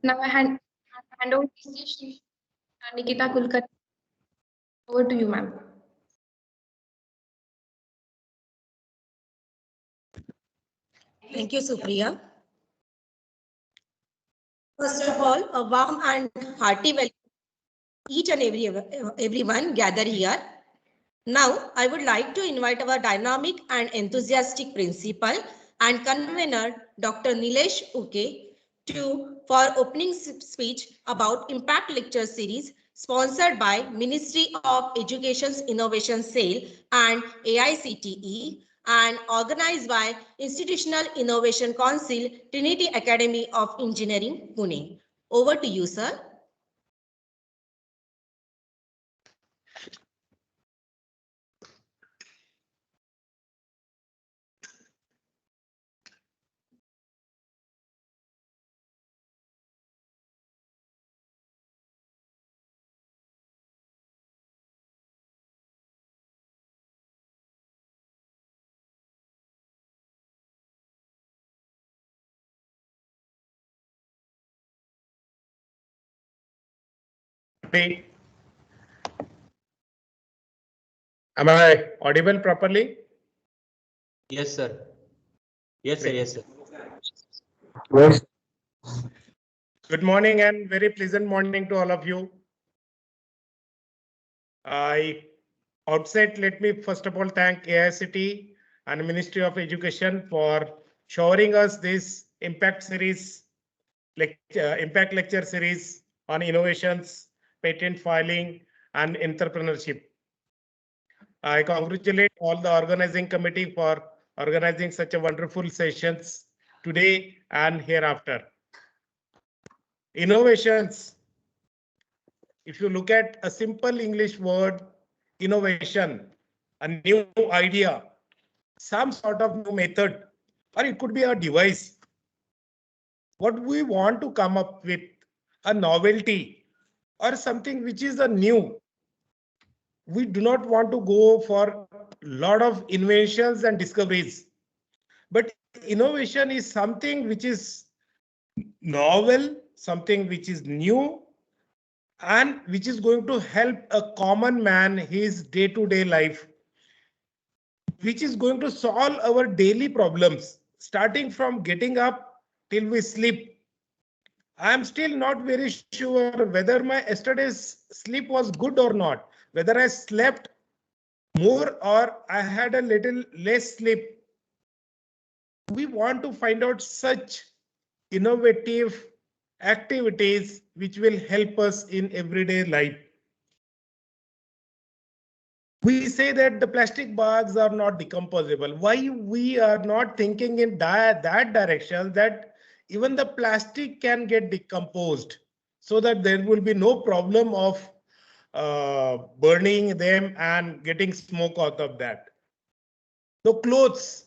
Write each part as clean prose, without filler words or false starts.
Now I hand over to Nikita Kulkarni. Over to you, ma'am. Thank you, Supriya. First of all, a warm and hearty welcome to each and everyone gathered here. Now, I would like to invite our dynamic and enthusiastic principal and convener, Dr. Nilesh Uke, for opening speech about Impact Lecture Series sponsored by Ministry of Education's Innovation Cell and AICTE and organized by Institutional Innovation Council, Trinity Academy of Engineering, Pune. Over to you, sir. Am I audible properly? Yes, sir. Yes, sir. Yes, sir. Yes. Good morning and very pleasant morning to all of you. Let me first of all thank AICT and Ministry of Education for showering us this Impact Lecture Series on innovations, patent filing, and entrepreneurship. I congratulate all the organizing committee for organizing such a wonderful sessions today and hereafter. Innovations. If you look at a simple English word, innovation, a new idea, some sort of new method, or it could be a device. What we want to come up with, a novelty or something which is a new. We do not want to go for a lot of inventions and discoveries. But innovation is something which is novel, something which is new, and which is going to help a common man his day-to-day life, which is going to solve our daily problems, starting from getting up till we sleep. I am still not very sure whether my yesterday's sleep was good or not, whether I slept more or I had a little less sleep. We want to find out such innovative activities which will help us in everyday life. We say that the plastic bags are not decomposable. Why we are not thinking in that direction, that even the plastic can get decomposed so that there will be no problem of burning them and getting smoke out of that. The clothes,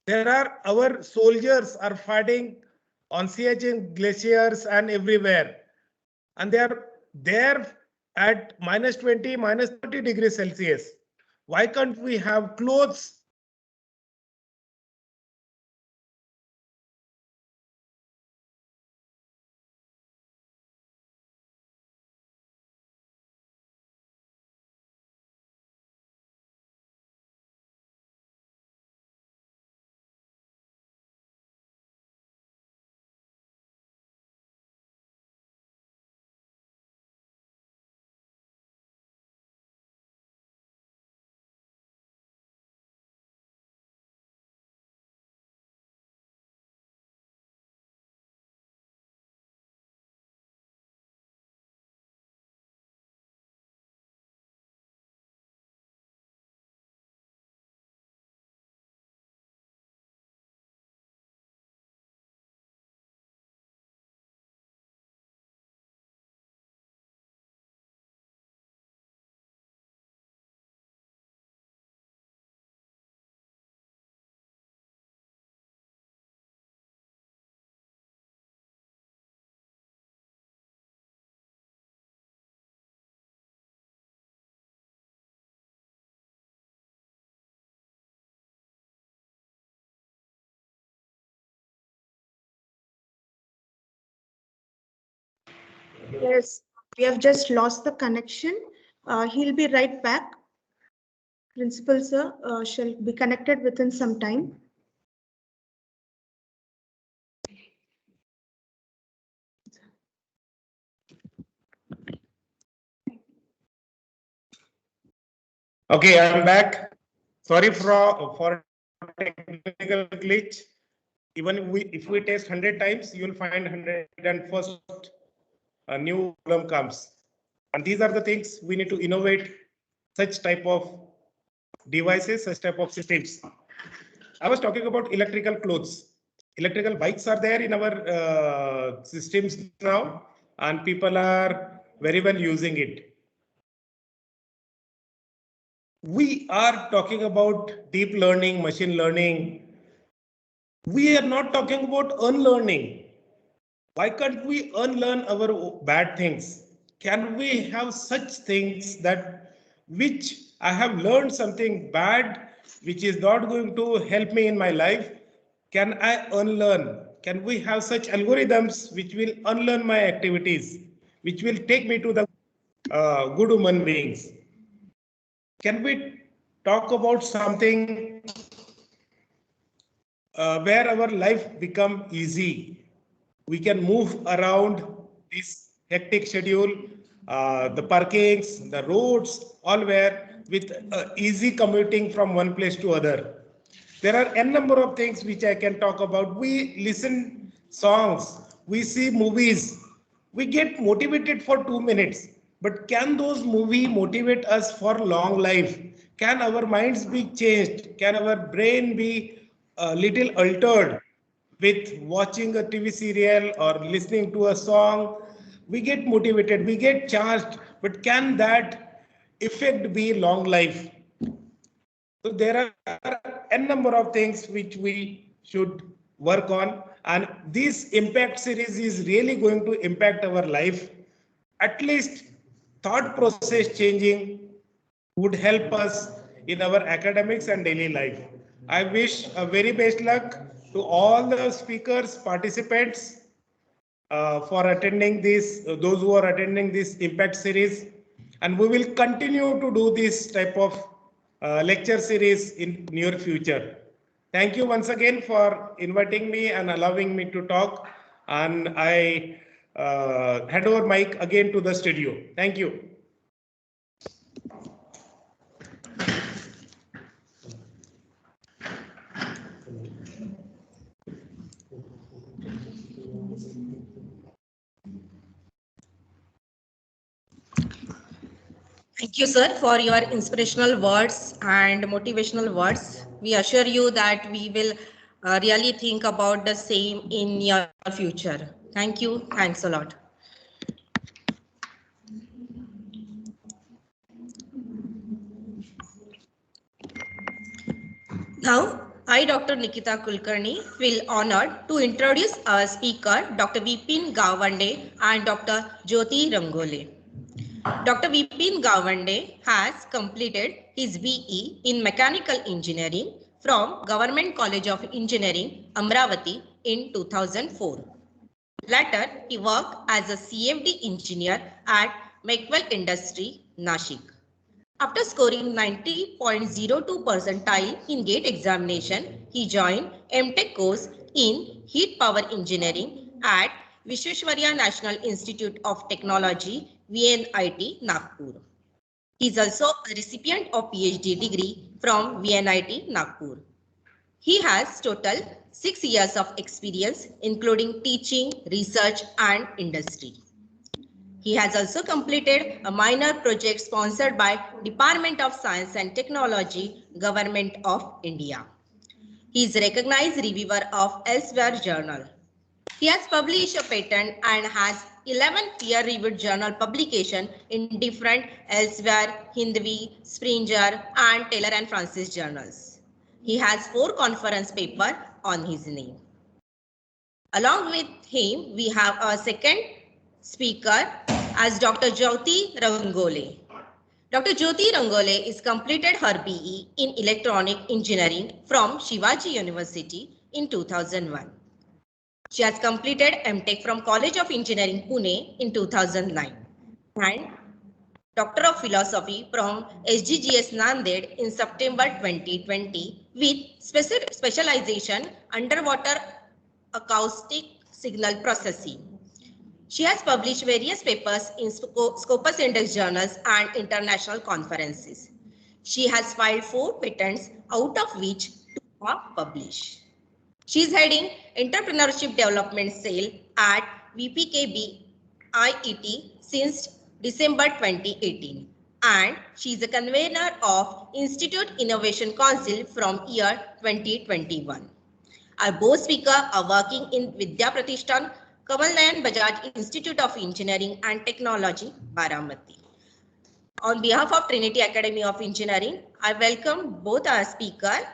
our soldiers are fighting on Siachen glaciers and everywhere, and they are there at -20, -30 degrees Celsius. Why can't we have clothes Yes, we have just lost the connection. He'll be right back. Principal sir shall be connected within some time. Okay, I'm back. Sorry for technical glitch. Even if we test 100 times, you will find 101st a new problem comes. And these are the things we need to innovate such type of devices, such type of systems. I was talking about electrical clothes. Electrical bikes are there in our systems now, and people are very well using it. We are talking about deep learning, machine learning. We are not talking about unlearning. Why can't we unlearn our bad things? Can we have such things that which I have learned something bad, which is not going to help me in my life? Can I unlearn? Can we have such algorithms which will unlearn my activities, which will take me to the good human beings? Can we talk about something where our life become easy? We can move around this hectic schedule, the parkings, the roads, all where with easy commuting from one place to other. There are n number of things which I can talk about. We listen songs, we see movies, we get motivated for 2 minutes. But can those movies motivate us for long life? Can our minds be changed? Can our brain be a little altered with watching a TV serial or listening to a song? We get motivated, we get charged, but can that effect be long life? So there are n number of things which we should work on, and this impact series is really going to impact our life. At least thought process changing would help us in our academics and daily life. I wish a very best luck to all the speakers, participants for attending this, those who are attending this impact series. And we will continue to do this type of lecture series in near future. Thank you once again for inviting me and allowing me to talk. And I hand over mic again to the studio. Thank you. Thank you, sir, for your inspirational words and motivational words. We assure you that we will really think about the same in your future. Thank you. Thanks a lot. Now, I, Dr. Nikita Kulkarni, feel honored to introduce our speaker, Dr. Vipin Gawande and Dr. Jyoti Rangole. Dr. Vipin Gawande has completed his BE in Mechanical Engineering from Government College of Engineering, Amravati in 2004. Later, he worked as a CFD engineer at Meckwell Industry, Nashik. After scoring 90.02 percentile in GATE examination, he joined MTech course in Heat Power Engineering at Visvesvaraya National Institute of Technology, VNIT, Nagpur. He is also a recipient of PhD degree from VNIT, Nagpur. He has total 6 years of experience, including teaching, research, and industry. He has also completed a minor project sponsored by Department of Science and Technology, Government of India. He is recognized reviewer of Elsewhere Journal. He has published a patent and has 11 peer-reviewed journal publications in different Elsewhere, Hindvi, Springer, and Taylor and Francis journals. He has 4 conference papers on his name. Along with him, we have a second speaker as Dr. Jyoti Rangole. Dr. Jyoti Rangole is completed her BE in Electronic Engineering from Shivaji University in 2001. She has completed MTech from College of Engineering, Pune in 2009 and Doctor of Philosophy from SGGS Nanded in September 2020 with specialization underwater acoustic signal processing. She has published various papers in Scopus Index journals and international conferences. She has filed 4 patents, out of which 2 are published. She is heading Entrepreneurship Development Cell at VPKB IET since December 2018 and she is a convener of Institute Innovation Council from year 2021. Our both speakers are working in Vidya Pratishthan, Kamal Nayan Bajaj Institute of Engineering and Technology, Baramati. On behalf of Trinity Academy of Engineering, I welcome both our speakers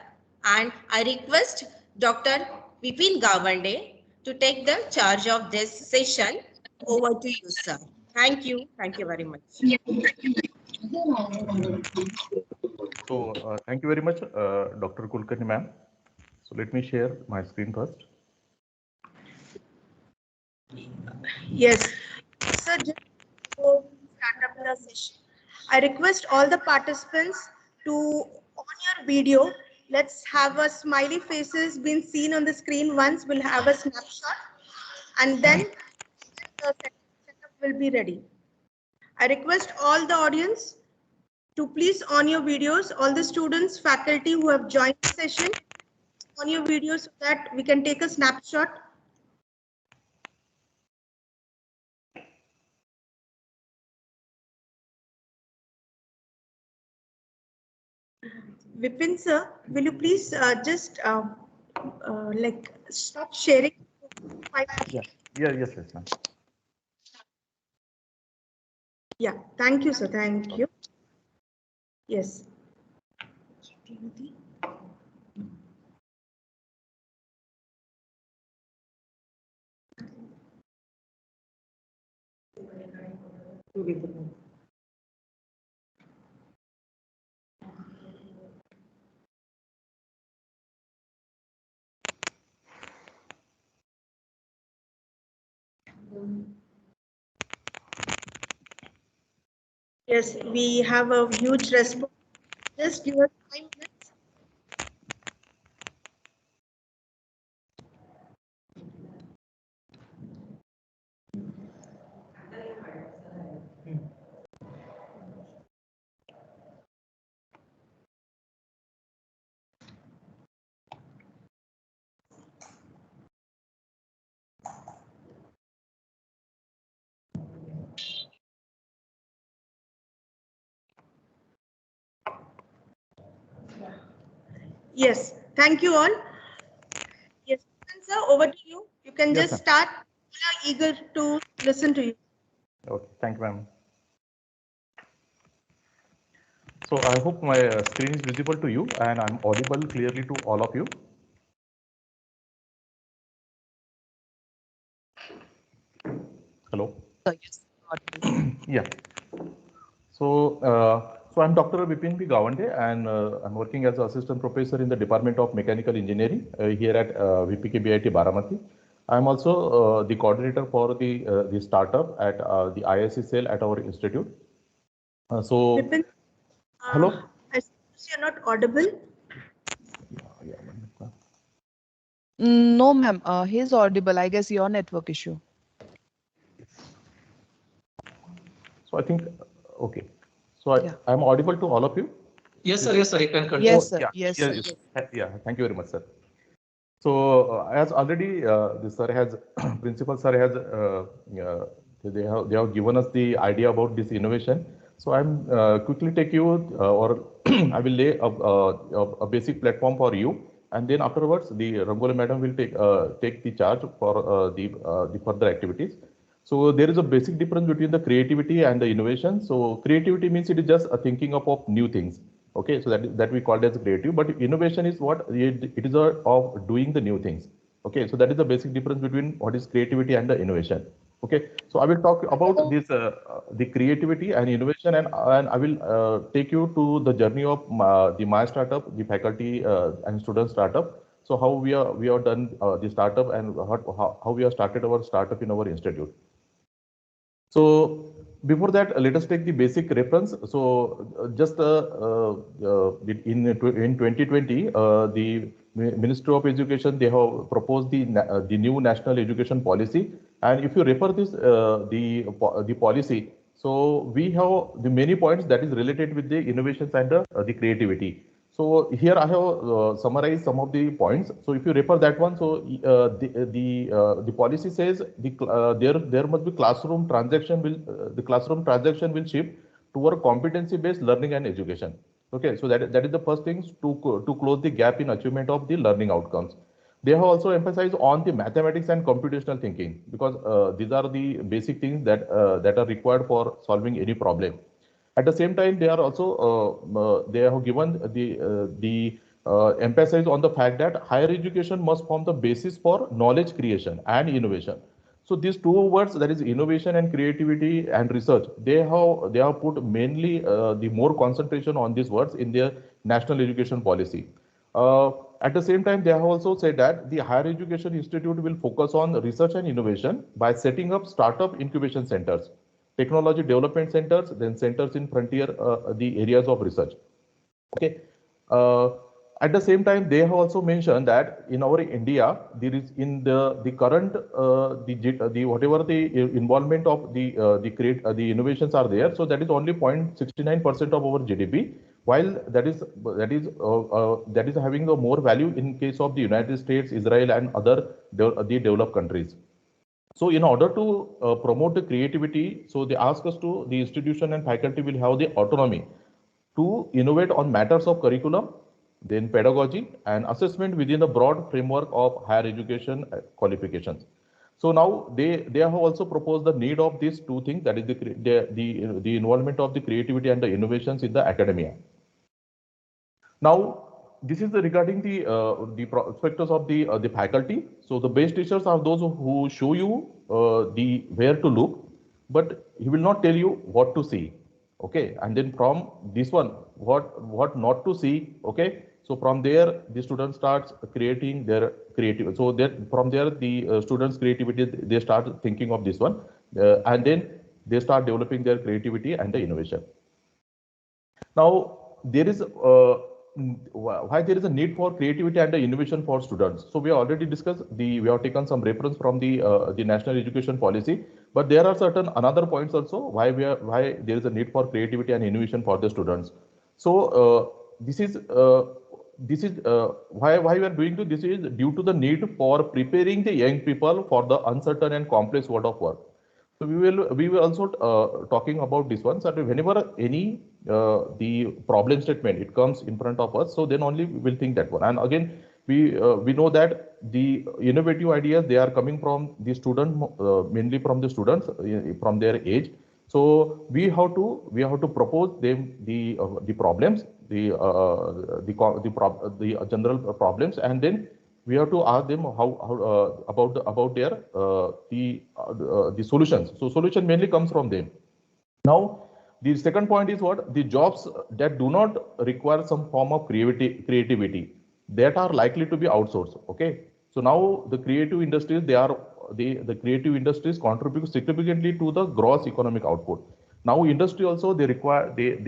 and I request Dr. Vipin Gawande to take the charge of this session. Over to you, sir. Thank you. Thank you very much. So thank you very much, Dr. Kulkarni ma'am. So let me share my screen first. Yes. Sir, just before we start up the session, I request all the participants to on your video. Let's have a smiley faces being seen on the screen once. We'll have a snapshot and then the setup will be ready. I request all the audience to please on your videos, all the students, faculty who have joined the session, on your videos so that we can take a snapshot. Vipin sir, will you please just like stop sharing? Yes, ma'am. Yeah, thank you, sir. Thank you. Yes. Yes, we have a huge response. Just give us 5 minutes. Yes, thank you all. Yes, sir, over to you. You can Yes, just ma'am. start. We are eager to listen to you. Okay, thank you, ma'am. So I hope my screen is visible to you and I'm audible clearly to all of you. Hello. Yes. Yeah. So, I'm Dr. Vipin P. Gawande and I'm working as an assistant professor in the Department of Mechanical Engineering here at VPKBIT Baramati. I'm also the coordinator for the startup at the ISC cell at our institute. Vipin, hello. I suppose you're not audible. No, ma'am. He's audible. I guess your network issue. So I think, okay. So I'm audible to all of you? Yes, sir. Yes, sir. You can continue. Yes, sir. Yeah, Yes, yeah, sir. yeah. Thank you very much, sir. So as already the sir has, principal sir has, they have given us the idea about this innovation. So I'm quickly take you or I will lay a basic platform for you, and then afterwards the Rangoli madam will take the charge for the further activities. So there is a basic difference between the creativity and the innovation. So creativity means it is just a thinking of new things. Okay, so that we call it as creative, but innovation is what it is of doing the new things. Okay, so that is the basic difference between what is creativity and the innovation. Okay, so I will talk about this the creativity and innovation, and I will take you to the journey of my startup, the faculty and student startup. So how we are done the startup and how we have started our startup in our institute. So before that, let us take the basic reference. So in 2020, the Ministry of Education, they have proposed the new national education policy. And if you refer this the policy, so we have the many points that is related with the innovations and the creativity. So here I have summarized some of the points. So if you refer that one, so the policy says there must be classroom transaction the classroom transaction will shift toward competency based learning and education. Okay, so that is the first thing to close the gap in achievement of the learning outcomes. They have also emphasized on the mathematics and computational thinking, because these are the basic things that that are required for solving any problem. At the same time, they are also they have given the emphasis on the fact that higher education must form the basis for knowledge creation and innovation. So these two words, that is innovation and creativity and research, they have put mainly the more concentration on these words in their national education policy. At the same time, they have also said that the Higher Education Institute will focus on research and innovation by setting up startup incubation centers, technology development centers, then centers in frontier, the areas of research. Okay. At the same time, they have also mentioned that in our India, there is in the current the whatever the involvement of the innovations are there. So that is only 0.69% of our GDP, while that is having a more value in case of the United States, Israel, and other the developed countries. So in order to promote the creativity, so they ask us to, the institution and faculty will have the autonomy to innovate on matters of curriculum, then pedagogy and assessment within the broad framework of higher education qualifications. So now they have also proposed the need of these two things, that is the involvement of the creativity and the innovations in the academia. Now, this is regarding the prospectus of the faculty. So the best teachers are those who show you the where to look, but he will not tell you what to see. Okay, and then from this one, what not to see. Okay, so from there the student starts creating their creative. So that from there the students' creativity, they start thinking of this one, and then they start developing their creativity and the innovation. Now there is why there is a need for creativity and the innovation for students. So we already discussed we have taken some reference from the national education policy, but there are certain another points also why there is a need for creativity and innovation for the students. So this is why we are doing this is due to the need for preparing the young people for the uncertain and complex world of work. So we will also talking about this one. So whenever any the problem statement it comes in front of us, so then only we will think that one. And again, we know that the innovative ideas, they are coming from the student, mainly from the students from their age. So we have to propose them the problems, the general problems, and then we have to ask them how about their the solutions. So solution mainly comes from them. Now the second point is what? The jobs that do not require some form of creativity that are likely to be outsourced. Okay, so now the creative industries, the creative industries contribute significantly to the gross economic output. Now industry also, they require they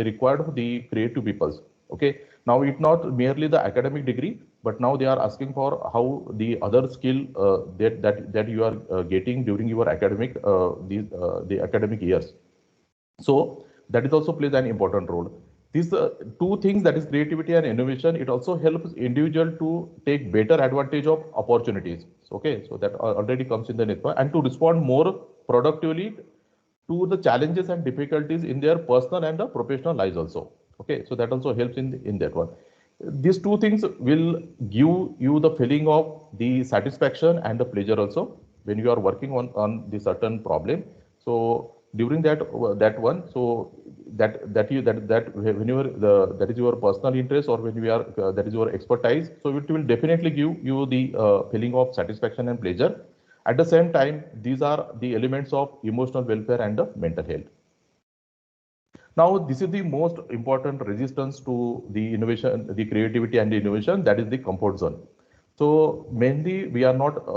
required the creative peoples. Okay, now it's not merely the academic degree, but now they are asking for how the other skill that you are getting during your academic the academic years. So that is also plays an important role. These two things, that is creativity and innovation, it also helps individual to take better advantage of opportunities. Okay, so that already comes in the network, and to respond more productively to the challenges and difficulties in their personal and the professional lives also. Okay, so that also helps in that one. These two things will give you the feeling of the satisfaction and the pleasure also when you are working on the certain problem. So during that one, so that whenever that is your personal interest, or when you are that is your expertise, so it will definitely give you the feeling of satisfaction and pleasure. At the same time, these are the elements of emotional welfare and the mental health. Now, this is the most important resistance to the innovation, the creativity and the innovation, that is the comfort zone. So mainly we are not,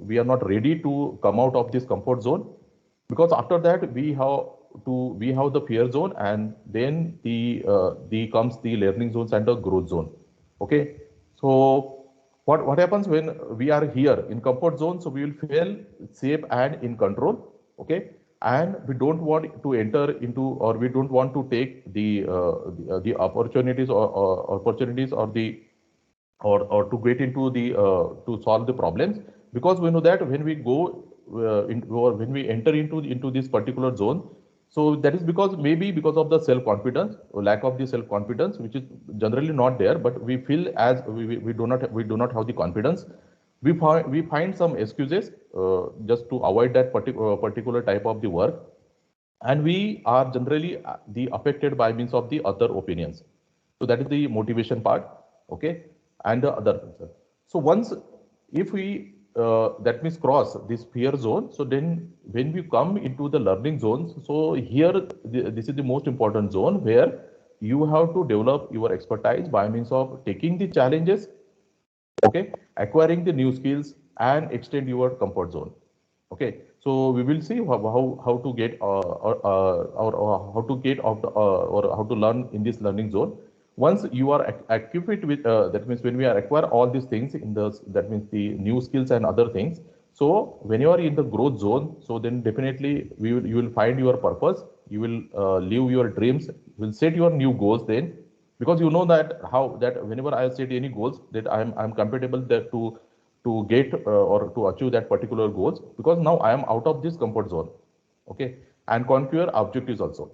we are not ready to come out of this comfort zone, because after that we have the fear zone, and then the comes the learning zones and the growth zone. Okay. So what happens when we are here in comfort zone? So we will feel safe and in control. Okay. And we don't want to enter into, or we don't want to take the opportunities or opportunities or the or to get into the to solve the problems, because we know that when we go or when we enter into this particular zone, so that is because maybe because of the self confidence or lack of the self confidence, which is generally not there, but we feel as we do not have the confidence. We find some excuses just to avoid that particular type of the work, and we are generally the affected by means of the other opinions. So that is the motivation part. Okay. And the other concern. So once, if we that means cross this fear zone, so then when we come into the learning zones, so here this is the most important zone where you have to develop your expertise by means of taking the challenges, okay, acquiring the new skills and extend your comfort zone. Okay, so we will see how to get or how to get out or how to learn in this learning zone. Once you are equipped with that means when we are acquire all these things in the, that means the new skills and other things. So when you are in the growth zone, so then definitely you will find your purpose. You will live your dreams. You will set your new goals then, because you know that how that whenever I set any goals that I'm compatible that to get or to achieve that particular goals, because now I am out of this comfort zone. Okay, and conquer objectives also.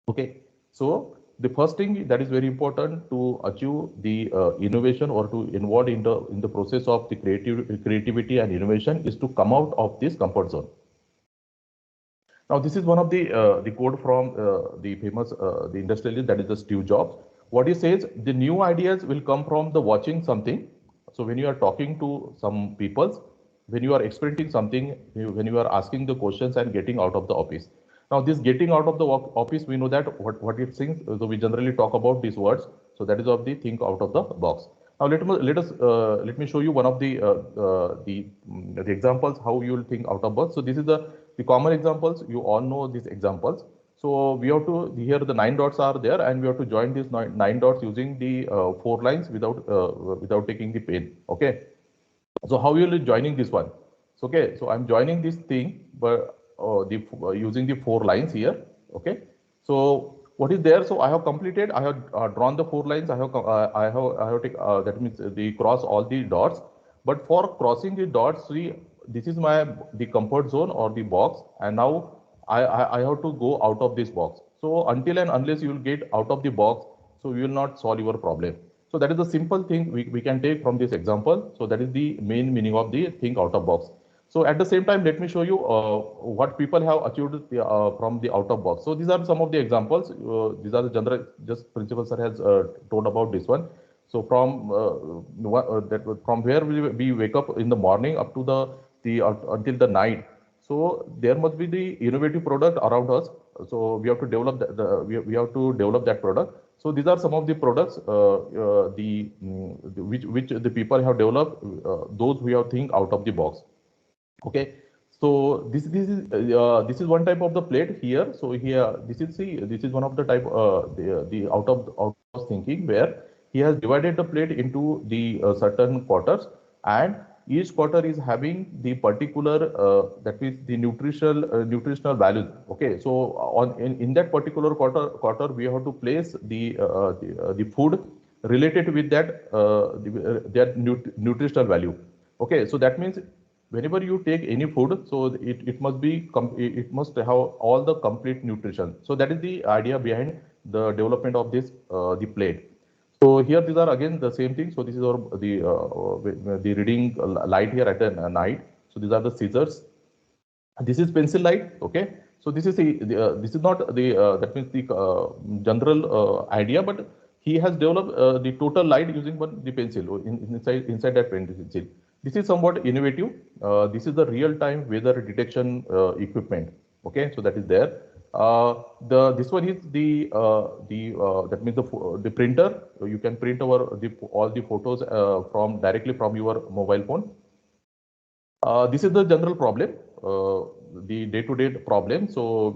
Okay, so the first thing that is very important to achieve the innovation or to involve in the process of the creativity and innovation is to come out of this comfort zone. Now, this is one of the quote from the famous the industrialist, that is the Steve Jobs. What he says, the new ideas will come from the watching something. So when you are talking to some people, when you are experiencing something, when you are asking the questions and getting out of the office. Now, this getting out of the office, we know that what it means. So we generally talk about these words. So that is of the think out of the box. Now let me show you one of the examples how you will think out of box. So this is the common examples. You all know these examples. So we have to, here the 9 dots are there, and we have to join these nine dots using the 4 lines without taking the pen. Okay. So how you will be joining this one? So, okay. So I'm joining this thing, but using the 4 lines here. Okay. So what is there? So I have completed. I have drawn the 4 lines. I have that means the cross all the dots. But for crossing the dots, see, this is the comfort zone or the box, and now I have to go out of this box. So until and unless you will get out of the box, so you will not solve your problem. So that is the simple thing we can take from this example. So that is the main meaning of the think out of box. So at the same time, let me show you what people have achieved from the out of box. So these are some of the examples. These are the general, just principal sir has told about this one. So from from where we wake up in the morning up to the until the night. So there must be the innovative product around us. So we have to develop we have to develop that product. So these are some of the products which the people have developed. Those who have think out of the box. Okay, so this is one type of the plate here. So here this is one of the type the out of thinking, where he has divided the plate into the certain quarters, and each quarter is having the particular that is the nutritional value. Okay, so in that particular quarter we have to place the food related with that that nutritional value. Okay, so that means whenever you take any food, so it must have all the complete nutrition. So that is the idea behind the development of this the plate. So here these are again the same thing. So this is the reading light here at night. So these are the scissors. This is pencil light. Okay. So this is this is not the that means the general idea, but he has developed the total light using the pencil inside that pencil. This is somewhat innovative. This is the real-time weather detection equipment. Okay, so that is there. This one is that means the printer. You can print all the photos directly from your mobile phone. This is the general problem, the day-to-day problem. So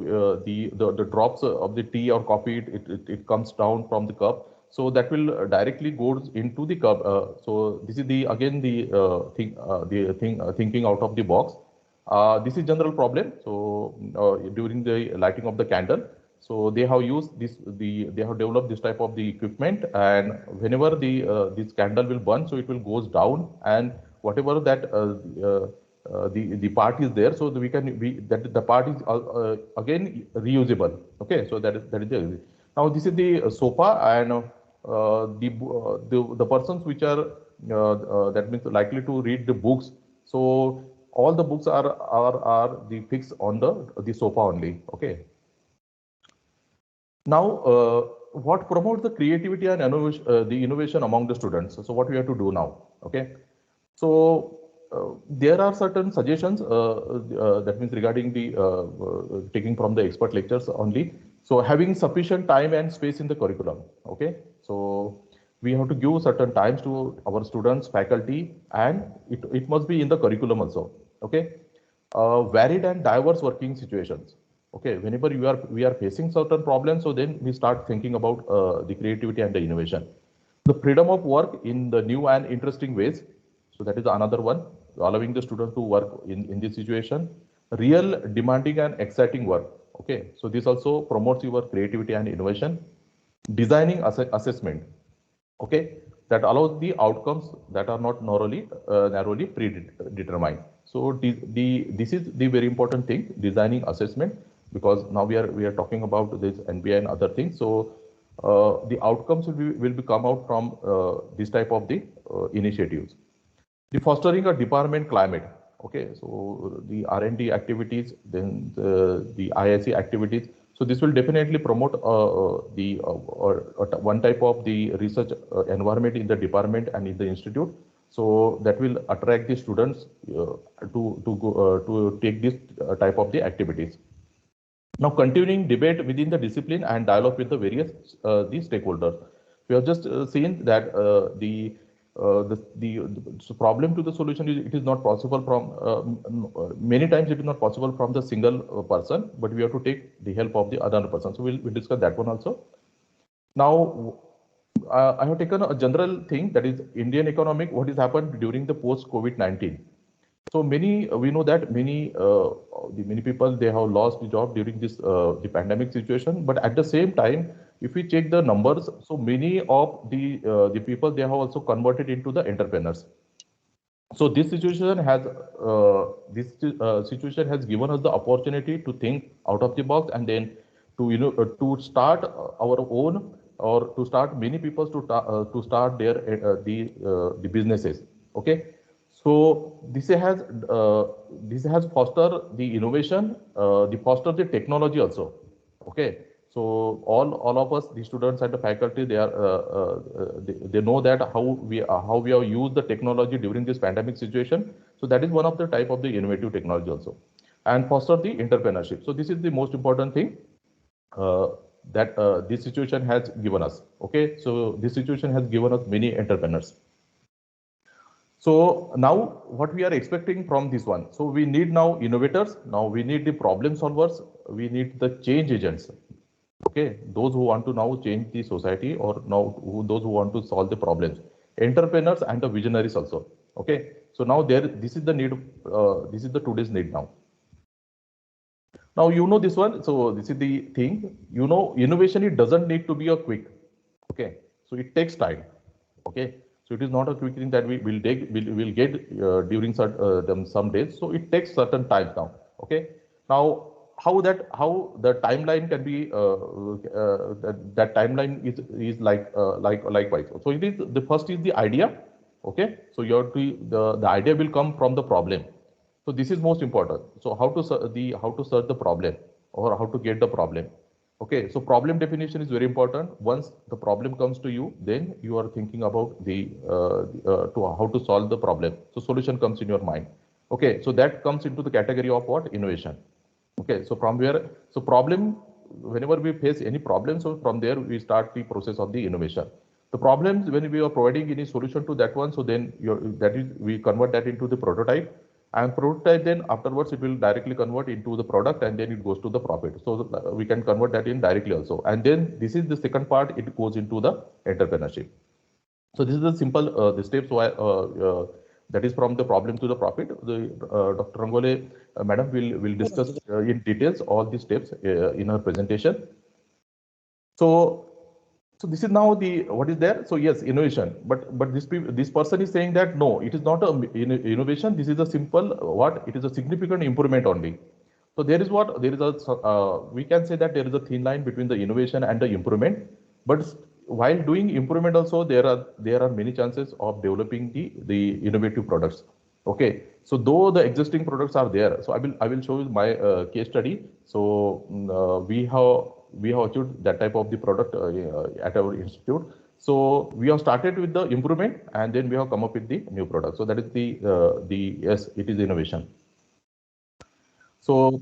the drops of the tea or coffee, it comes down from the cup. So that will directly goes into the cup. So this is thinking out of the box. This is general problem. So during the lighting of the candle, so they have used they have developed this type of the equipment, and whenever this candle will burn, so it will goes down, and whatever that the part is there, so that the part is again reusable. Okay, so that is the. Now this is the sofa, and the persons which are that means likely to read the books. So all the books are the fixed on the sofa only. Okay. Now, what promotes the creativity and the innovation among the students? So what we have to do now? Okay. So there are certain suggestions that means regarding the taking from the expert lectures only. So having sufficient time and space in the curriculum. Okay. So we have to give certain times to our students, faculty, and it must be in the curriculum also. Okay. Varied and diverse working situations. Okay. Whenever we are facing certain problems, so then we start thinking about the creativity and the innovation. The freedom of work in the new and interesting ways. So that is another one, allowing the students to work in this situation. Real, demanding, and exciting work. Okay, so this also promotes your creativity and innovation. Designing assessment. Okay, that allows the outcomes that are not narrowly predetermined. So this is the very important thing, designing assessment, because now we are talking about this NBA and other things. So the outcomes will be come out from this type of the initiatives. The fostering a department climate. Okay, so the R&D activities, then the IIC activities. So this will definitely promote one type of the research environment in the department and in the institute. So that will attract the students to take this type of the activities. Now, continuing debate within the discipline and dialogue with the various the stakeholders. We have just seen that the problem to the solution is it is not possible from many times it is not possible from the single person, but we have to take the help of the other person. So we'll discuss that one also. Now, I have taken a general thing, that is Indian economic, what has happened during the post-COVID-19. So we know that many people, they have lost the job during this the pandemic situation. But at the same time, if we check the numbers, so many of the people, they have also converted into the entrepreneurs. So this situation has given us the opportunity to think out of the box, and then to start our own, or to start many people to start their the businesses. Okay. So this has fostered the innovation, foster the technology also. Okay, so all of us, the students and the faculty, they know that how we have used the technology during this pandemic situation. So that is one of the type of the innovative technology also, and foster the entrepreneurship. So this is the most important thing that this situation has given us. Okay, so this situation has given us many entrepreneurs. So now what we are expecting from this one, so we need now innovators, now we need the problem solvers, we need the change agents. Okay, those who want to now change the society, or those who want to solve the problems, entrepreneurs and the visionaries also. Okay, so now this is the need, this is the today's need now. Now this one, so this is the thing, innovation, it doesn't need to be a quick. Okay, so it takes time. Okay. So it is not a quick thing that we will get during some days. So it takes certain time now. Okay. Now how the timeline can be that timeline is likewise. So it is the first is the idea. Okay. So the idea will come from the problem. So this is most important. So how to search the problem, or how to get the problem. Okay, so problem definition is very important. Once the problem comes to you, then you are thinking about how to solve the problem. So solution comes in your mind. Okay, so that comes into the category of what? Innovation. Okay, so from where? So problem whenever we face any problem, so from there we start the process of the innovation. The problems when we are providing any solution to that one, so then that is we convert that into the prototype, and prototype then afterwards it will directly convert into the product, and then it goes to the profit. So we can convert that in directly also, and then this is the second part, it goes into the entrepreneurship. So this is the simple the steps why that is from the problem to the profit. Dr. Rangole madam will discuss in details all the steps in her presentation. So this is now the what is there. So yes, innovation, but this person is saying that no, it is not a innovation. This is a simple what? It is a significant improvement only. So there is what there is a we can say that there is a thin line between the innovation and the improvement. But while doing improvement also, there are many chances of developing the innovative products. Okay, so though the existing products are there, so I will show you my case study. So we have achieved that type of the product at our institute. So we have started with the improvement, and then we have come up with the new product. So that is the yes, it is innovation. So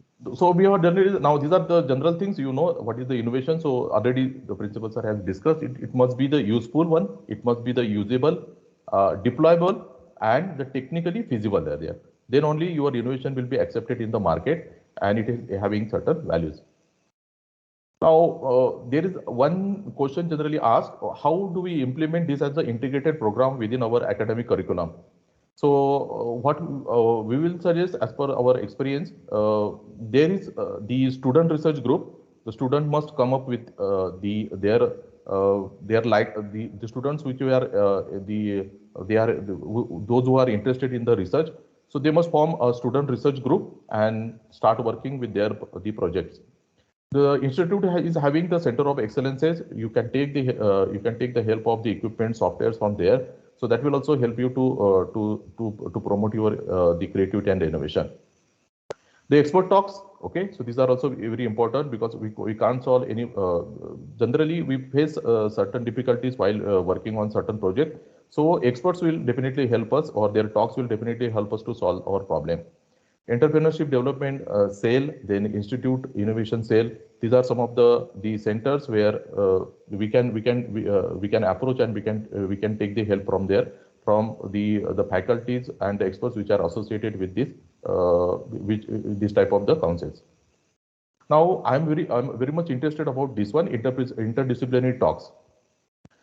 we have done it. Now these are the general things, you know what is the innovation. So already the principal sir has discussed it. It must be the useful one. It must be the usable, deployable, and the technically feasible there. Then only your innovation will be accepted in the market, and it is having certain values. Now there is one question generally asked: how do we implement this as an integrated program within our academic curriculum? So what we will suggest, as per our experience, there is the student research group. The student must come up with their like the students which are those who are interested in the research. So they must form a student research group and start working with the projects. The institute is having the center of excellences. You can take the help of the equipment, softwares from there. So that will also help you to promote your the creativity and innovation. The expert talks, okay. So these are also very important because we can't solve any. Generally, we face certain difficulties while working on certain project. So experts will definitely help us, or their talks will definitely help us to solve our problem. Entrepreneurship development cell, then institute innovation cell. These are some of the centers where we can approach, and we can take the help from there, from the faculties and the experts which are associated with this type of the councils. Now I'm very much interested about this one, interdisciplinary talks.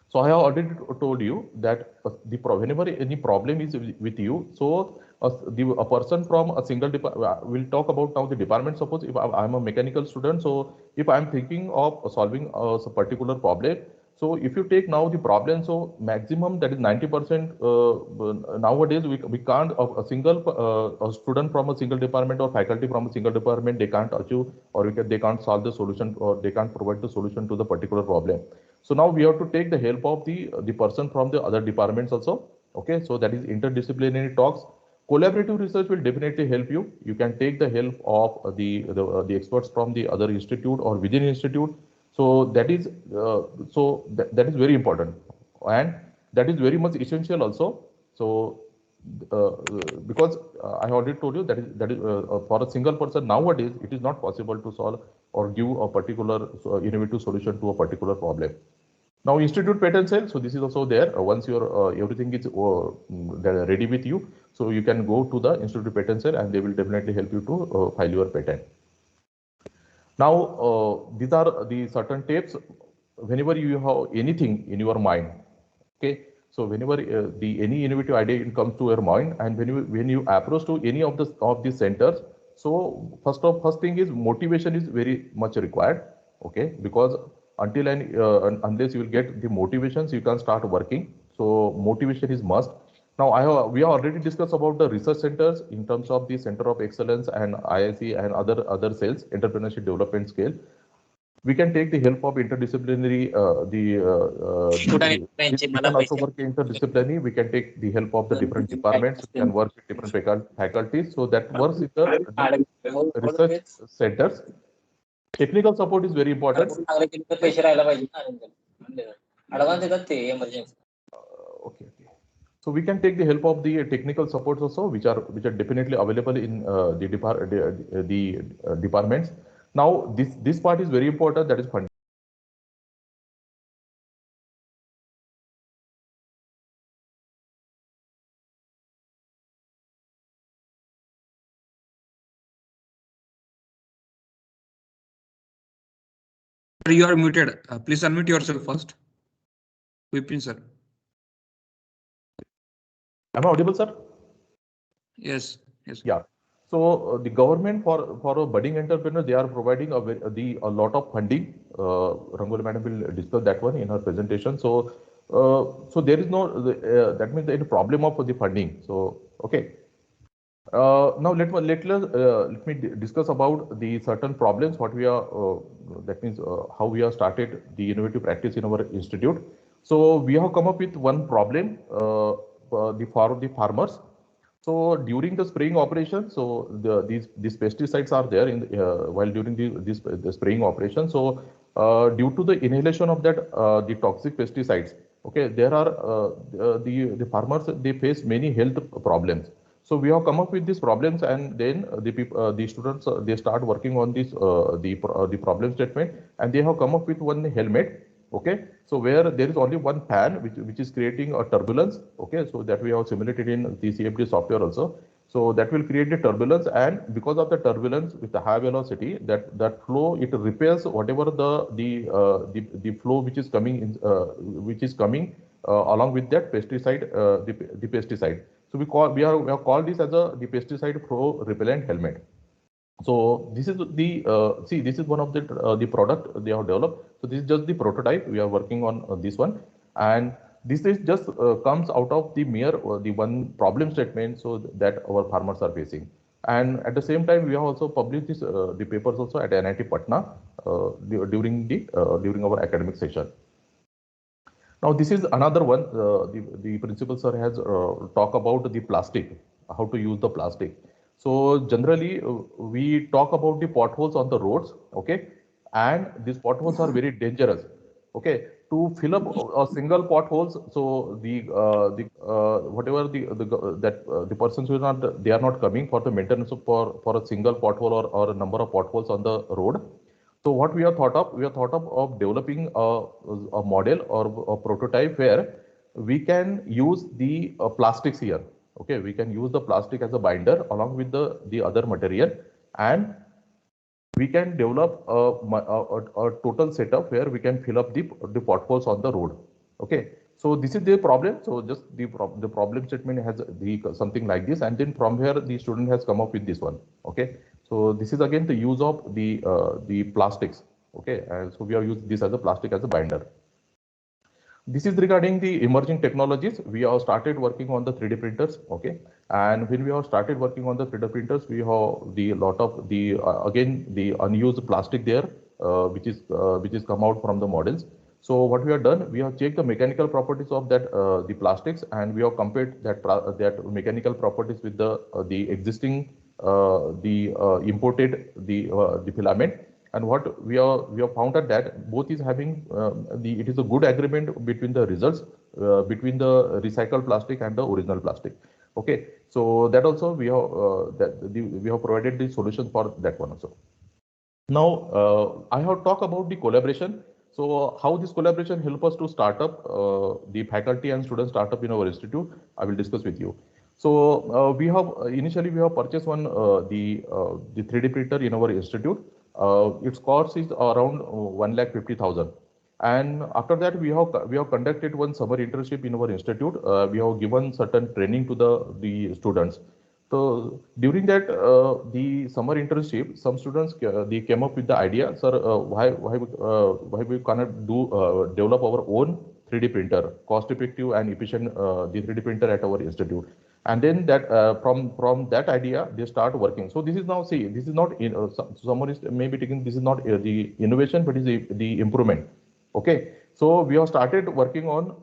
So I have already told you that whenever any problem is with you, so a person from a single department, we'll talk about now the department. Suppose if I'm a mechanical student, so if I'm thinking of solving a particular problem, so if you take now the problem, so maximum that is 90% nowadays we can't a single a student from a single department or faculty from a single department, they can't achieve, or they can't solve the solution, or they can't provide the solution to the particular problem. So now we have to take the help of the person from the other departments also. Okay, so that is interdisciplinary talks. Collaborative research will definitely help you. You can take the help of the experts from the other institute or within institute. So that is that is very important, and that is very much essential also. So because I already told you that is for a single person nowadays it is not possible to solve or give a particular innovative solution to a particular problem. Now institute patent cell, so this is also there. Once your everything is ready with you, so you can go to the institute patent cell, and they will definitely help you to file your patent. Now these are the certain tips. Whenever you have anything in your mind, okay. So whenever any innovative idea comes to your mind, and when you approach to any of these centers, so first thing is motivation is very much required, okay, because until and unless you will get the motivations, you can start working. So motivation is must. Now we have already discussed about the research centers in terms of the Center of Excellence and IIC and other cells, entrepreneurship development scale. We can take the help of interdisciplinary, we can also work interdisciplinary. We can take the help of the different departments. We can work with different faculties. So that works in the research centers. Technical support is very important. Okay. So we can take the help of the technical supports also, which are definitely available in the departments. Now, this part is very important, that is funding. Sir, you are muted. Please unmute yourself first. Vipin sir. Am I audible, sir? Yes. Yes. Yeah. So the government for a budding entrepreneur, they are providing a lot of funding. Rangoli madam will discuss that one in her presentation. So so there is no that means any problem of the funding. So okay. Now let me discuss about the certain problems what we are that means how we have started the innovative practice in our institute. So we have come up with one problem for the farmers. So during the spraying operation, so these pesticides are there in while during the spraying operation. So due to the inhalation of that the toxic pesticides, okay, there are the farmers, they face many health problems. So we have come up with these problems, and then the students they start working on this the problem statement, and they have come up with one helmet. Okay, so where there is only one fan which is creating a turbulence. Okay, so that we have simulated in the CFD software also. So that will create the turbulence, and because of the turbulence with the high velocity, that flow, it repairs whatever the flow which is coming in along with that pesticide the pesticide. So we have called this as the pesticide flow repellent helmet. So this is see, this is one of the product they have developed. So this is just the prototype. We are working on this one, and this is just comes out of the mere the one problem statement, so that our farmers are facing. And at the same time, we have also published this the papers also at NIT Patna during our academic session. Now this is another one. The principal sir has talked about the plastic, how to use the plastic. So generally we talk about the potholes on the roads, okay, and these potholes are very dangerous. Okay, to fill up a single potholes, so whatever the persons who are not, they are not coming for the maintenance for a single pothole or a number of potholes on the road. So what we have thought of developing a model or a prototype where we can use the plastics here. Okay, we can use the plastic as a binder along with the other material, and we can develop a total setup where we can fill up the potholes on the road. Okay, so this is the problem. So just the problem statement has something like this, and then from here the student has come up with this one. Okay, so this is again the use of the plastics. Okay, and so we have used this as a plastic as a binder. This is regarding the emerging technologies. We have started working on the 3D printers. Okay, and when we have started working on the 3D printers, we have the lot of the again the unused plastic there, which is come out from the models. So what we have done, we have checked the mechanical properties of that the plastics, and we have compared that mechanical properties with the existing imported the filament. And what we have found out that both is having it is a good agreement between the results between the recycled plastic and the original plastic. Okay, so that also we have we have provided the solution for that one also. Now I have talked about the collaboration. So how this collaboration help us to start up the faculty and student startup in our institute, I will discuss with you. So we have initially we have purchased one the 3D printer in our institute. Its cost is around 1,50,000. And after that, we have conducted one summer internship in our institute. We have given certain training to the students. So during that the summer internship, some students they came up with the idea, sir, why we cannot develop our own 3D printer, cost effective and efficient the 3D printer at our institute. And then that from that idea they start working. So this is now, see, this is not someone is maybe taking, this is not the innovation, but is the improvement. Okay, so we have started working on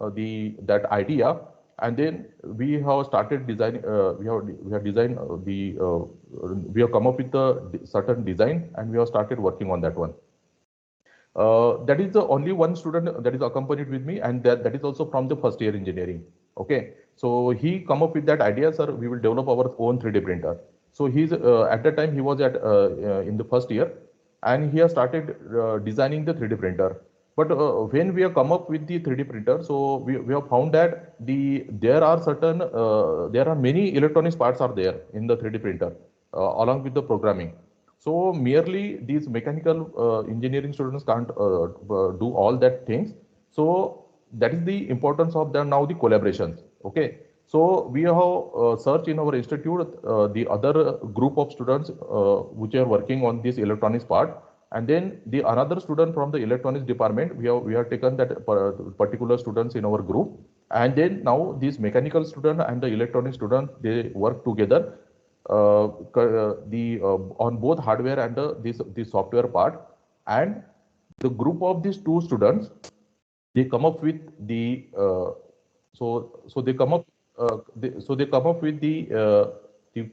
that idea, and then we have started designing. We have designed we have come up with the certain design, and we have started working on that one. That is the only one student that is accompanied with me, and that is also from the first year engineering. Okay, so he come up with that idea, sir, we will develop our own 3D printer. So he's at that time he was at in the first year. and he has started designing the 3D printer. But when we have come up with the 3D printer, so we have found that there are many electronics parts are there in the 3D printer along with the programming. So merely these mechanical engineering students can't do all that things. So that is the importance of the now the collaborations. Okay. So we have searched in our institute the other group of students which are working on this electronics part, and then the another student from the electronics department. We have taken that particular students in our group, and then now these mechanical student and the electronic student, they work together on both hardware and the software part. And the group of these two students, they come up with the so they come up they come up with the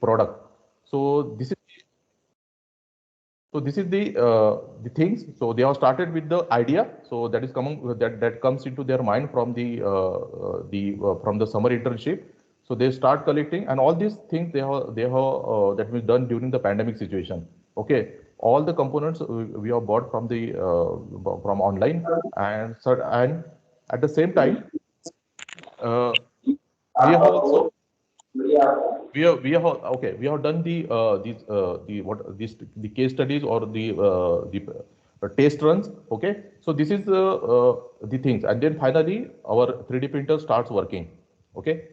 product. So this is the things. So they have started with the idea. So that is that comes into their mind from the summer internship. So they start collecting, and all these things they have that was done during the pandemic situation. Okay, all the components we have bought from from online, and at the same time we have also we have done the case studies or the test runs. Okay, so this is the things, and then finally our 3D printer starts working. Okay,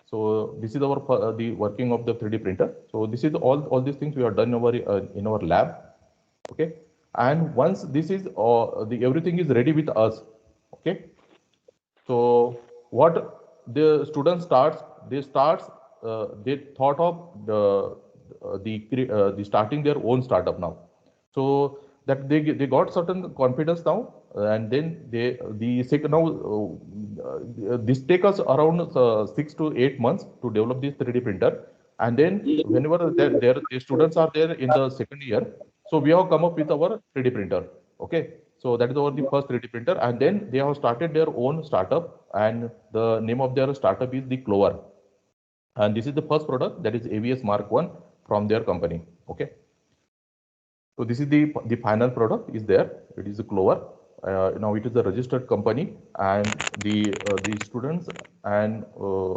so this is our the working of the 3D printer. So this is all these things we have done in our lab. Okay, and once this is everything is ready with us. Okay, so what the student starts, they thought of the starting their own startup now. So that they got certain confidence now, and then this take us around 6 to 8 months to develop this 3D printer. And then whenever the students are there in the second year, so we have come up with our 3D printer. Okay, so that is our the first 3D printer, and then they have started their own startup, and the name of their startup is the Clover. And this is the first product, that is AVS Mark 1 from their company. Okay. So this is the final product is there. It is a Clover. Now it is a registered company, and the students, and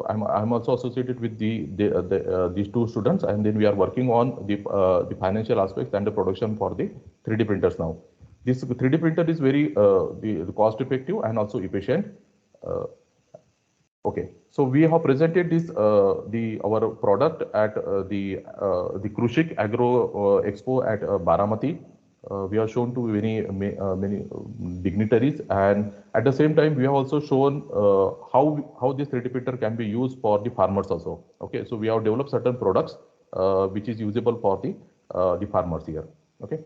I'm also associated with these two students, and then we are working on the financial aspects and the production for the 3D printers now. This 3D printer is very cost effective and also efficient. Okay, so we have presented this our product at the Krushik Agro Expo at Baramati. We have shown to many dignitaries, and at the same time we have also shown how this 3D printer can be used for the farmers also. Okay, so we have developed certain products which is usable for the farmers here. Okay.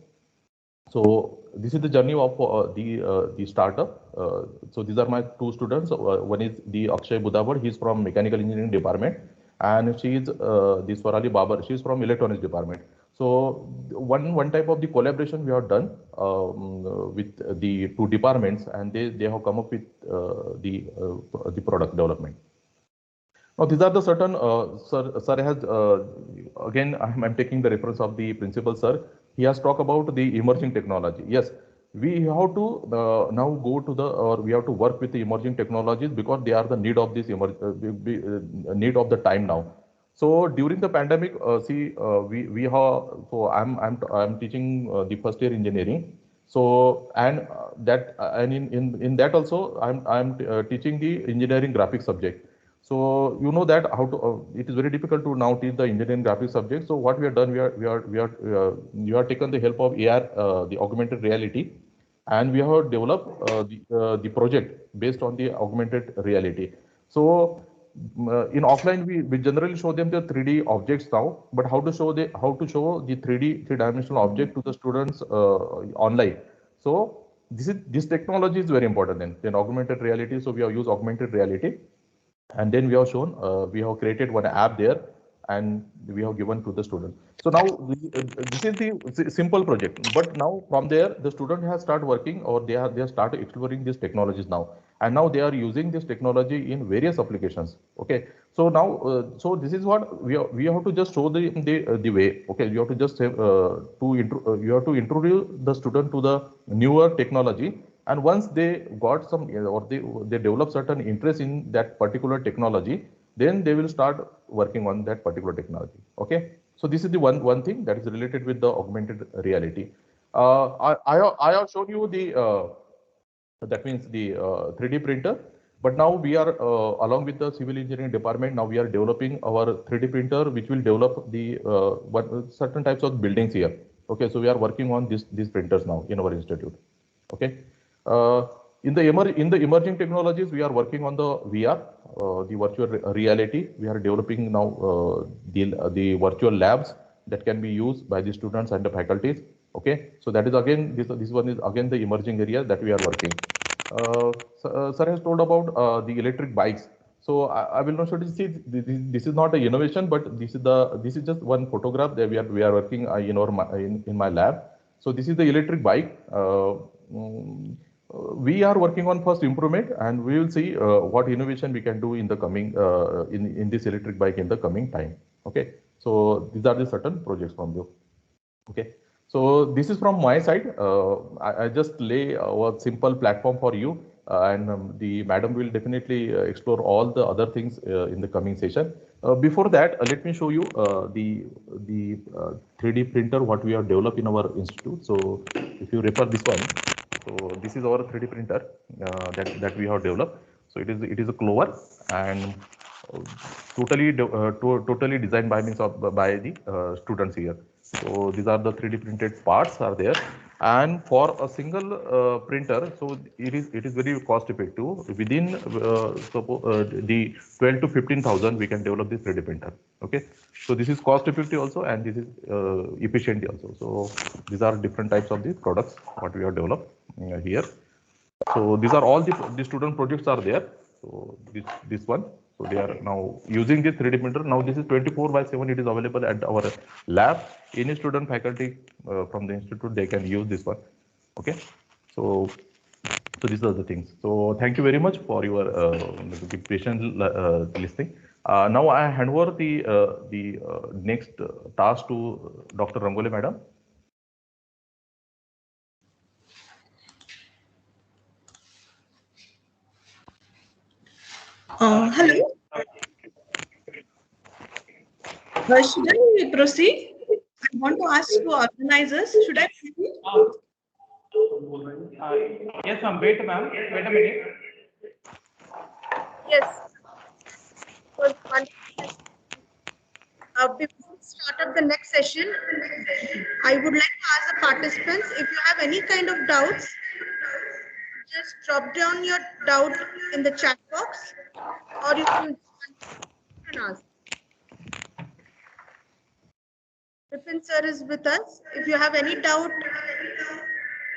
So this is the journey of the startup. So these are my two students. One is the Akshay Budawad. He's from mechanical engineering department, and she is the Swarali Babar. She's from electronics department. So one type of the collaboration we have done with the two departments, and they have come up with the product development. Now these are the certain sir has again I'm taking the reference of the principal sir. He has talked about the emerging technology. Yes, we have to now go to we have to work with the emerging technologies, because they are the need of this need of the time now. So during the pandemic, we have, so I'm teaching the first year engineering. So and in that also I'm teaching the engineering graphics subject. So you know that how to it is very difficult to now teach the engineering graphics subject. So what we have done, we have taken the help of AR, the augmented reality, and we have developed the project based on the augmented reality. So in offline we generally show them the 3D objects now, but how to show the 3D-dimensional object to the students online. So this technology is very important. Then augmented reality. So we have used augmented reality. And then we have shown, we have created one app there, and we have given to the student. So now this is the simple project, but now from there the student has start working, or they have started exploring these technologies now, and now they are using this technology in various applications. Okay, so now so this is what we have to just show the way. Okay, you have to just say you have to introduce the student to the newer technology, and once they got some or they develop certain interest in that particular technology, then they will start working on that particular technology. Okay, so this is the one thing that is related with the augmented reality. I have shown you the that means the 3D printer, but now we are along with the civil engineering department, now we are developing our 3D printer which will develop the certain types of buildings here. Okay, so we are working on these printers now in our institute. Okay, in the emerging technologies, we are working on the VR, the virtual reality. We are developing now the virtual labs that can be used by the students and the faculties. Okay, so that is again this one is again the emerging area that we are working. Sir has told about the electric bikes. So I will not show this is not an innovation, but this is just one photograph that we are working in my lab. So this is the electric bike. We are working on first improvement, and we will see what innovation we can do in the coming in this electric bike in the coming time. Okay, so these are the certain projects from you. Okay, so this is from my side. I just lay a simple platform for you, and the madam will definitely explore all the other things in the coming session. Before that, let me show you the 3D printer what we have developed in our institute. So if you refer this one, so this is our 3D printer that we have developed. So it is a Clover, and totally designed by means of by the students here. So these are the 3D printed parts are there, and for a single printer, so it is very cost effective. Within the 12 to 15,000, we can develop this 3D printer. Okay, so this is cost effective also, and this is efficient also. So these are different types of the products what we have developed here. So these are all the student projects are there. So this one. So they are now using this 3D printer. Now this is 24/7. It is available at our lab. Any student faculty from the institute, they can use this one. Okay. So these are the things. So thank you very much for your patient listening. Now I hand over the next task to Dr. Rangole madam. Hello. Should I proceed? I want to ask to organizers, should I proceed? Yes, ma'am. Wait, ma'am. Wait a minute. Yes. Before we start up the next session, I would like to ask the participants, if you have any kind of doubts, just drop down your doubt in the chat box, or you can ask. Vipin sir is with us. If you have any doubt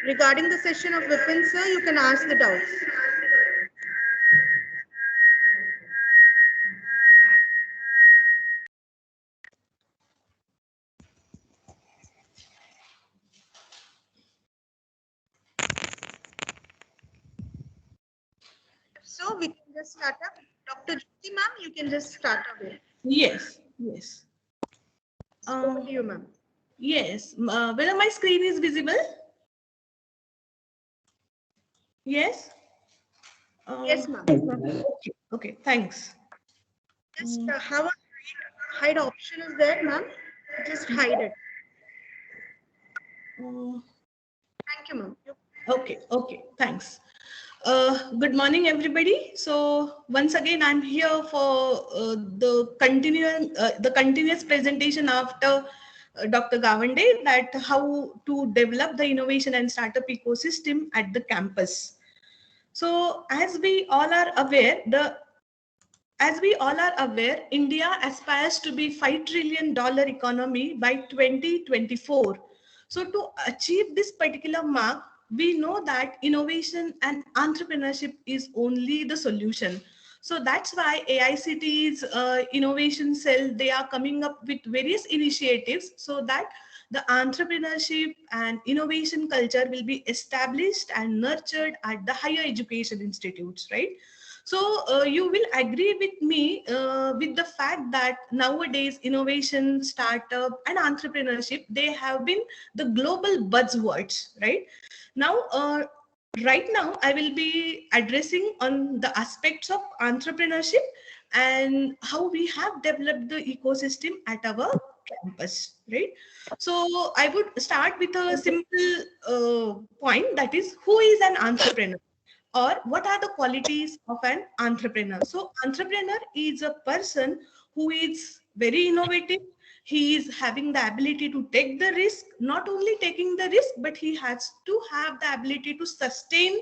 regarding the session of Vipin sir, you can ask the doubts. So we can just start up. Dr. Jyoti ma'am, you can just start away. Yes, yes. Over to you, ma'am. Yes, whether my screen is visible? Yes? Yes, ma'am. Okay, thanks. Just have a hide option is there, ma'am. Just hide it. Thank you, ma'am. Okay, thanks. Good morning, everybody. So once again, I'm here for the continuous presentation after Dr. Gawande, that how to develop the innovation and startup ecosystem at the campus. So as we all are aware, India aspires to be $5 trillion economy by 2024. So to achieve this particular mark, we know that innovation and entrepreneurship is only the solution. So that's why AICT's innovation cell, they are coming up with various initiatives so that the entrepreneurship and innovation culture will be established and nurtured at the higher education institutes, right? So you will agree with me with the fact that nowadays innovation, startup and entrepreneurship, they have been the global buzzwords, right? Now, right now I will be addressing on the aspects of entrepreneurship and how we have developed the ecosystem at our campus, right? So I would start with a simple point, that is, who is an entrepreneur? Or what are the qualities of an entrepreneur? So entrepreneur is a person who is very innovative. He is having the ability to take the risk, not only taking the risk, but he has to have the ability to sustain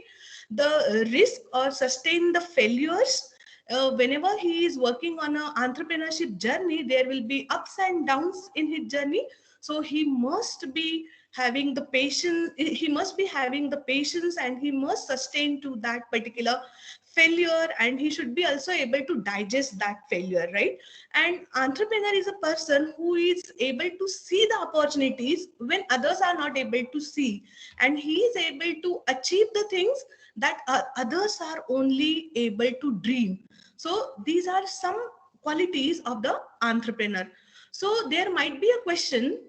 the risk or sustain the failures. Whenever he is working on an entrepreneurship journey, there will be ups and downs in his journey. So he must be having the patience, he must be having the patience, and he must sustain to that particular failure, and he should be also able to digest that failure, right? And entrepreneur is a person who is able to see the opportunities when others are not able to see, and he is able to achieve the things that others are only able to dream. So these are some qualities of the entrepreneur. So there might be a question,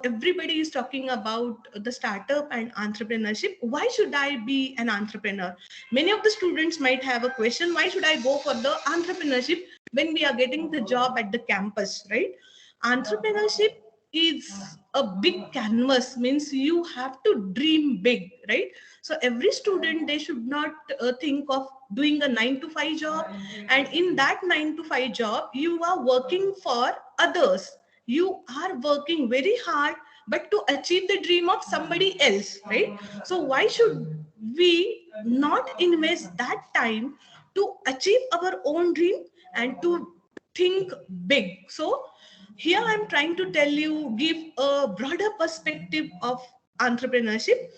everybody is talking about the startup and entrepreneurship. Why should I be an entrepreneur? Many of the students might have a question, why should I go for the entrepreneurship when we are getting the job at the campus, right? Entrepreneurship is a big canvas, means you have to dream big, right? So every student, they should not think of doing a 9 to 5 job, and in that 9 to 5 job you are working for others, you are working very hard but to achieve the dream of somebody else, right? So why should we not invest that time to achieve our own dream and to think big? So here I'm trying to tell you, give a broader perspective of entrepreneurship.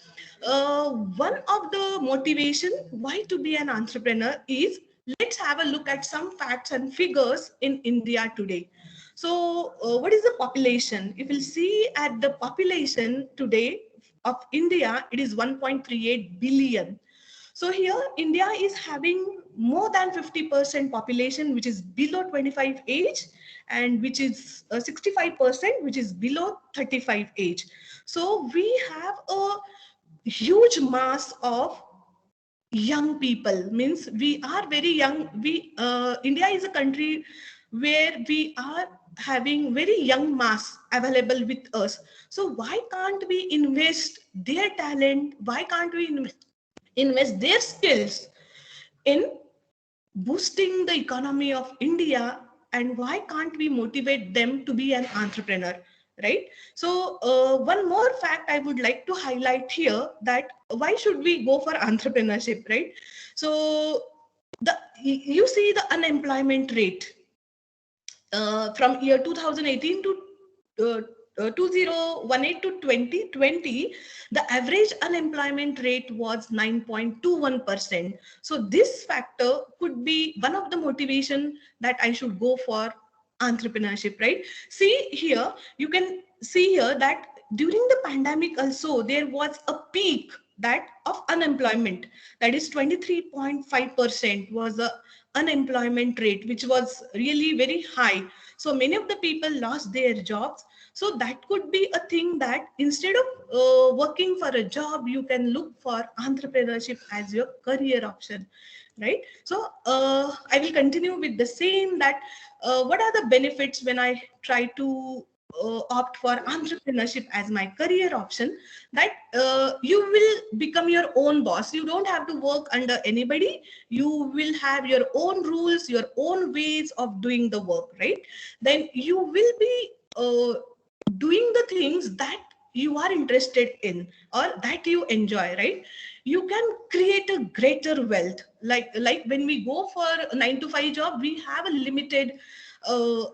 One of the motivation why to be an entrepreneur is, let's have a look at some facts and figures in India today. So what is the population? If you see at the population today of India, it is 1.38 billion. So here India is having more than 50% population which is below 25 age, and which is 65% which is below 35 age. So we have a huge mass of young people, means we are very young. India is a country where we are having very young mass available with us. So why can't we invest their talent? Why can't we invest their skills in boosting the economy of India? And why can't we motivate them to be an entrepreneur, right? So one more fact I would like to highlight here, that why should we go for entrepreneurship, right? So you see the unemployment rate from year 2018 to 2018 to 2020, the average unemployment rate was 9.21%. So this factor could be one of the motivation that I should go for entrepreneurship, right? See here, you can see here that during the pandemic also there was a peak that of unemployment, that is 23.5% was the unemployment rate, which was really very high. So many of the people lost their jobs. So that could be a thing, that instead of working for a job, you can look for entrepreneurship as your career option, right? So I will continue with the same, that what are the benefits when I try to opt for entrepreneurship as my career option? That you will become your own boss. You don't have to work under anybody. You will have your own rules, your own ways of doing the work, right? Then you will be doing the things that you are interested in or that you enjoy, right? You can create a greater wealth. Like when we go for a 9 to 5 job, we have a limited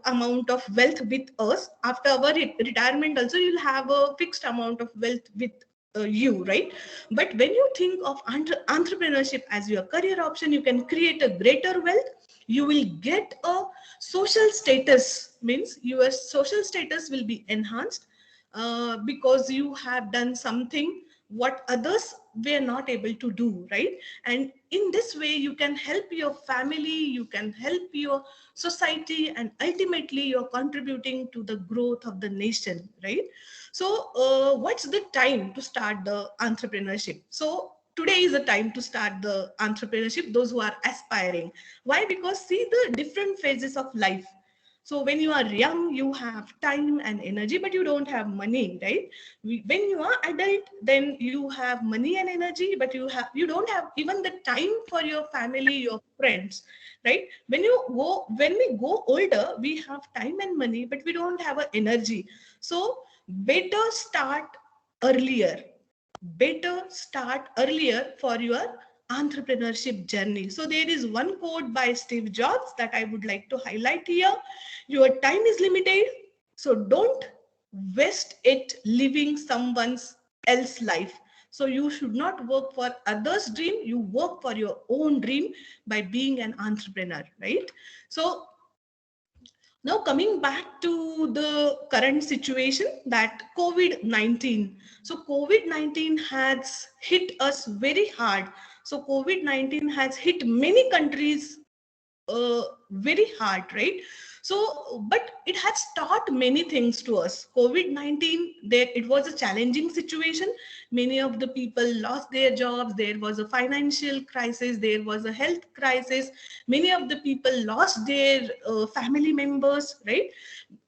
amount of wealth with us. After our retirement also, you'll have a fixed amount of wealth with you, right? But when you think of entrepreneurship as your career option, you can create a greater wealth. You will get a social status, means your social status will be enhanced because you have done something what others were not able to do, right? And in this way, you can help your family, you can help your society, and ultimately you're contributing to the growth of the nation, right? So what's the time to start the entrepreneurship? So today is the time to start the entrepreneurship, those who are aspiring. Why? Because see the different phases of life. So when you are young, you have time and energy, but you don't have money, right? When you are adult, then you have money and energy, but you don't have even the time for your family, your friends, right? When we go older, we have time and money, but we don't have energy. So better start earlier. Better start earlier for your entrepreneurship journey. So there is one quote by Steve Jobs that I would like to highlight here. Your time is limited, so don't waste it living someone else's life. So you should not work for others' dream, you work for your own dream by being an entrepreneur, right? So now coming back to the current situation, that COVID-19. So COVID-19 has hit us very hard. So COVID-19 has hit many countries very hard, right? So, but it has taught many things to us. COVID-19, it was a challenging situation. Many of the people lost their jobs. There was a financial crisis. There was a health crisis. Many of the people lost their family members, right?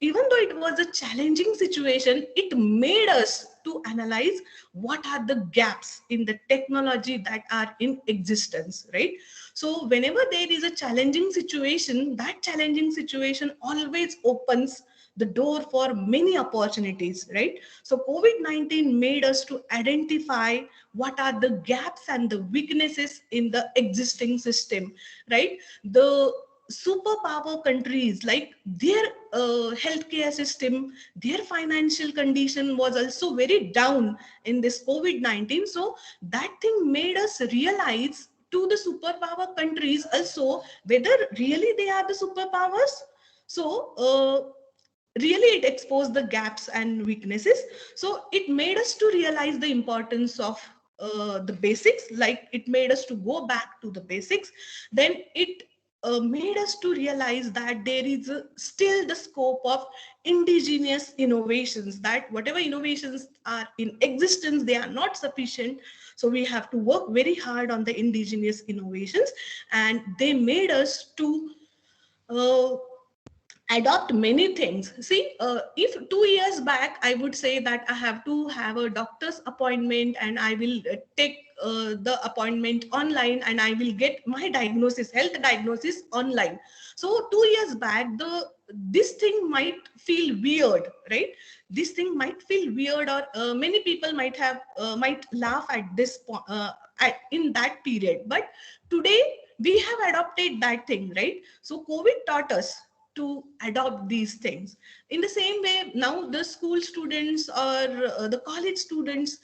Even though it was a challenging situation, it made us to analyze what are the gaps in the technology that are in existence, right? So whenever there is a challenging situation, that challenging situation always opens the door for many opportunities, right? So COVID-19 made us to identify what are the gaps and the weaknesses in the existing system, right? The superpower countries, like their healthcare system, their financial condition was also very down in this COVID-19. So that thing made us realize to the superpower countries also whether really they are the superpowers. So really it exposed the gaps and weaknesses. So it made us to realize the importance of the basics, like it made us to go back to the basics. Then it made us to realize that there is still the scope of indigenous innovations, that whatever innovations are in existence, they are not sufficient. So we have to work very hard on the indigenous innovations, and they made us to adopt many things. See, if 2 years back, I would say that I have to have a doctor's appointment and I will take the appointment online and I will get my diagnosis, health diagnosis online. So 2 years back, this thing might feel weird, right? This thing might feel weird, or many people might laugh at this in that period. But today we have adopted that thing, right? So COVID taught us to adopt these things. In the same way, now the school students or the college students,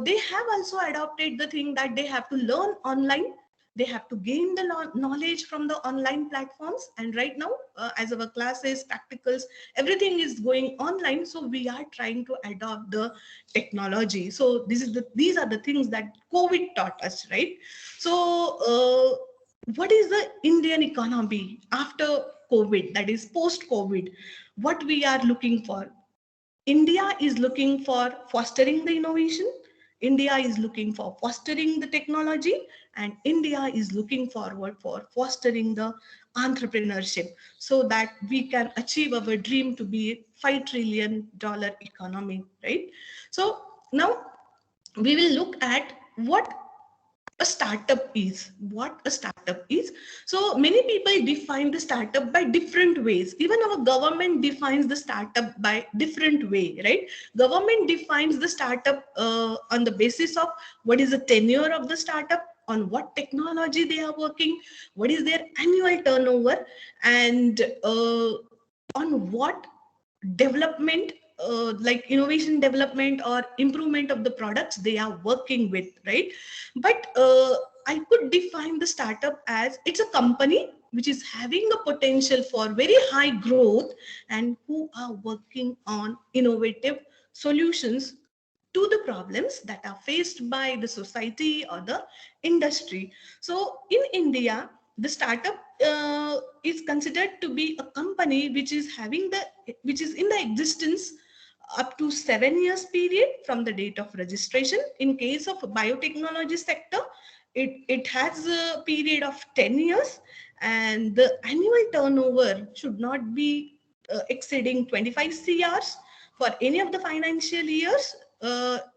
they have also adopted the thing that they have to learn online. They have to gain the knowledge from the online platforms. And right now, as our classes, practicals, everything is going online. So we are trying to adopt the technology. So these are the things that COVID taught us, right? So what is the Indian economy after COVID, that is post-COVID? What we are looking for? India is looking for fostering the innovation. India is looking for fostering the technology, and India is looking forward for fostering the entrepreneurship so that we can achieve our dream to be a $5 trillion economy, right? So now we will look at what a startup is. What a startup is. So many people define the startup by different ways. Even our government defines the startup by different way, right? Government defines the startup on the basis of what is the tenure of the startup, on what technology they are working, what is their annual turnover, and on what development like innovation development or improvement of the products they are working with, right? But I could define the startup as it's a company which is having a potential for very high growth and who are working on innovative solutions to the problems that are faced by the society or the industry. So in India, the startup is considered to be a company which is in the existence up to 7 years period from the date of registration. In case of biotechnology sector, it has a period of 10 years, and the annual turnover should not be exceeding 25 CRs for any of the financial years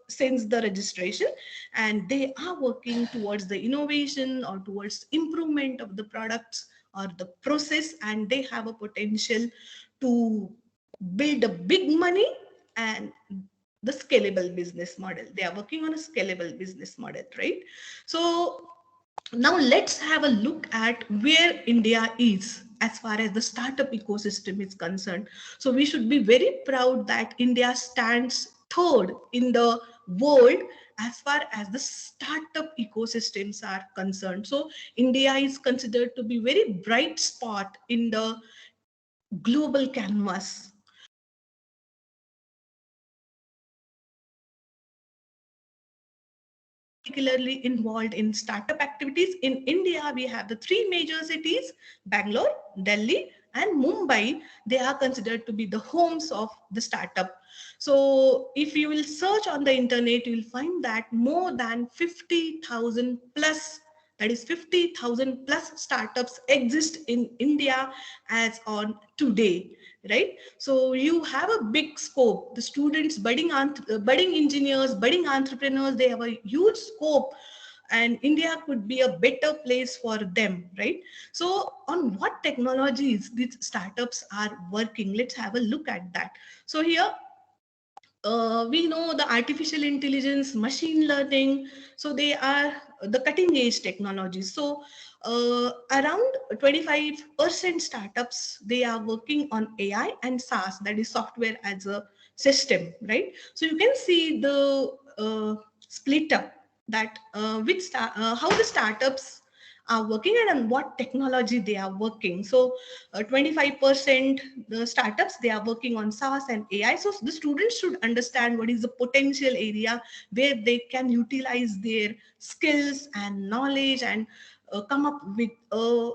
since the registration, and they are working towards the innovation or towards improvement of the products or the process, and they have a potential to build a big money and the scalable business model. They are working on a scalable business model, right? So now let's have a look at where India is as far as the startup ecosystem is concerned. So we should be very proud that India stands third in the world as far as the startup ecosystems are concerned. So India is considered to be very bright spot in the global canvas. Particularly involved in startup activities. In India, we have the three major cities, Bangalore, Delhi, and Mumbai. They are considered to be the homes of the startup. So if you will search on the internet, you will find that more than 50,000 plus, that is 50,000 plus startups exist in India as on today, right? So you have a big scope. The students, budding engineers, budding entrepreneurs, they have a huge scope, and India could be a better place for them, right? So on what technologies these startups are working, let's have a look at that. So here we know the artificial intelligence, machine learning, so they are the cutting edge technologies. So around 25% startups, they are working on AI and SaaS, that is software as a system, right? So you can see the split up that how the startups are working and on what technology they are working. So 25% the startups, they are working on SaaS and AI. So the students should understand what is the potential area where they can utilize their skills and knowledge and come up with a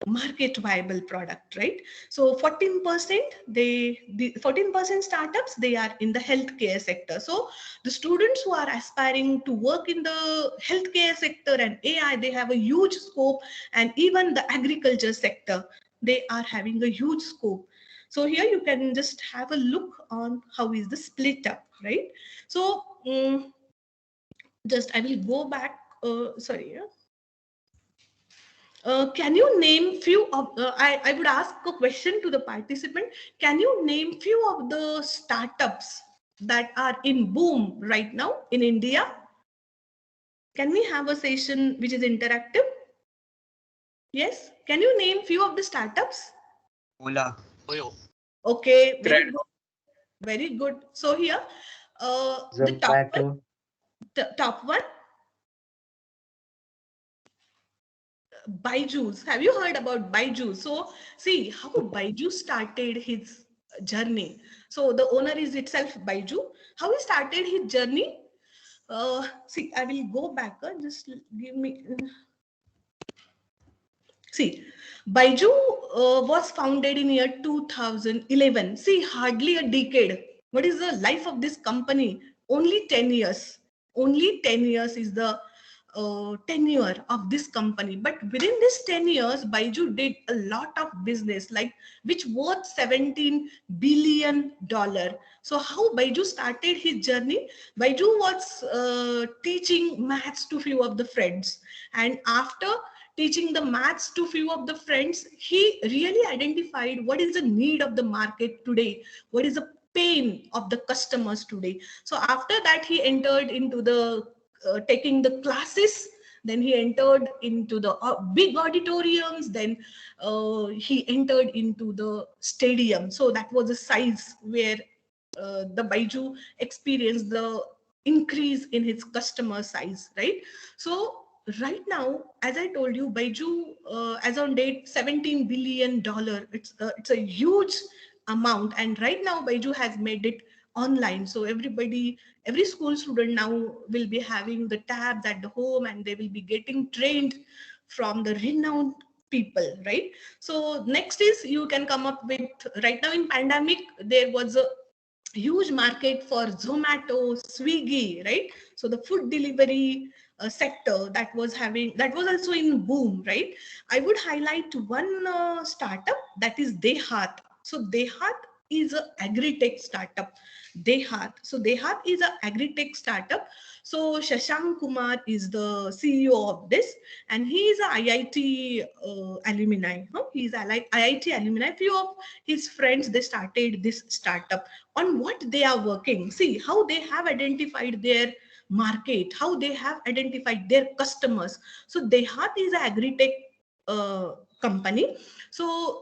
market viable product, right? So 14%, the 14% startups, they are in the healthcare sector. So the students who are aspiring to work in the healthcare sector and AI, they have a huge scope, and even the agriculture sector, they are having a huge scope. So here you can just have a look on how is the split up, right? So just I will go back, sorry. Can you name few of, I would ask a question to the participant. Can you name few of the startups that are in boom right now in India? Can we have a session which is interactive? Yes. Can you name few of the startups? Ola. Okay, very good. Very good. So here, the top one, Byju's. Have you heard about Byju's? So see how Byju started his journey. So the owner is itself Byju. How he started his journey? See, I will go back. Just give me. See, Byju was founded in year 2011. See, hardly a decade. What is the life of this company? Only 10 years. Only 10 years is the tenure of this company. But within this 10 years, Byju did a lot of business, like which worth $17 billion. So how Byju started his journey? Byju was teaching maths to few of the friends. And after teaching the maths to few of the friends, he really identified what is the need of the market today, what is the pain of the customers today. So after that, he entered into the taking the classes, then he entered into the big auditoriums, then he entered into the stadium. So that was the size where the Baiju experienced the increase in its customer size, right? So right now, as I told you, Baiju, as on date, $17 billion. It's a huge amount, and right now Baiju has made it online. So every school student now will be having the tabs at the home, and they will be getting trained from the renowned people, right? So next is you can come up with, right now in pandemic, there was a huge market for Zomato, Swiggy, right? So the food delivery sector that was also in boom, right? I would highlight one startup, that is Dehat. So Dehat is a agri-tech startup. Dehat is a agri-tech startup. So Shashank Kumar is the CEO of this, and he is a IIT alumni. Huh? He is IIT alumni. Few of his friends, they started this startup. On what they are working, see how they have identified their market, how they have identified their customers. So Dehat is an agri-tech company. So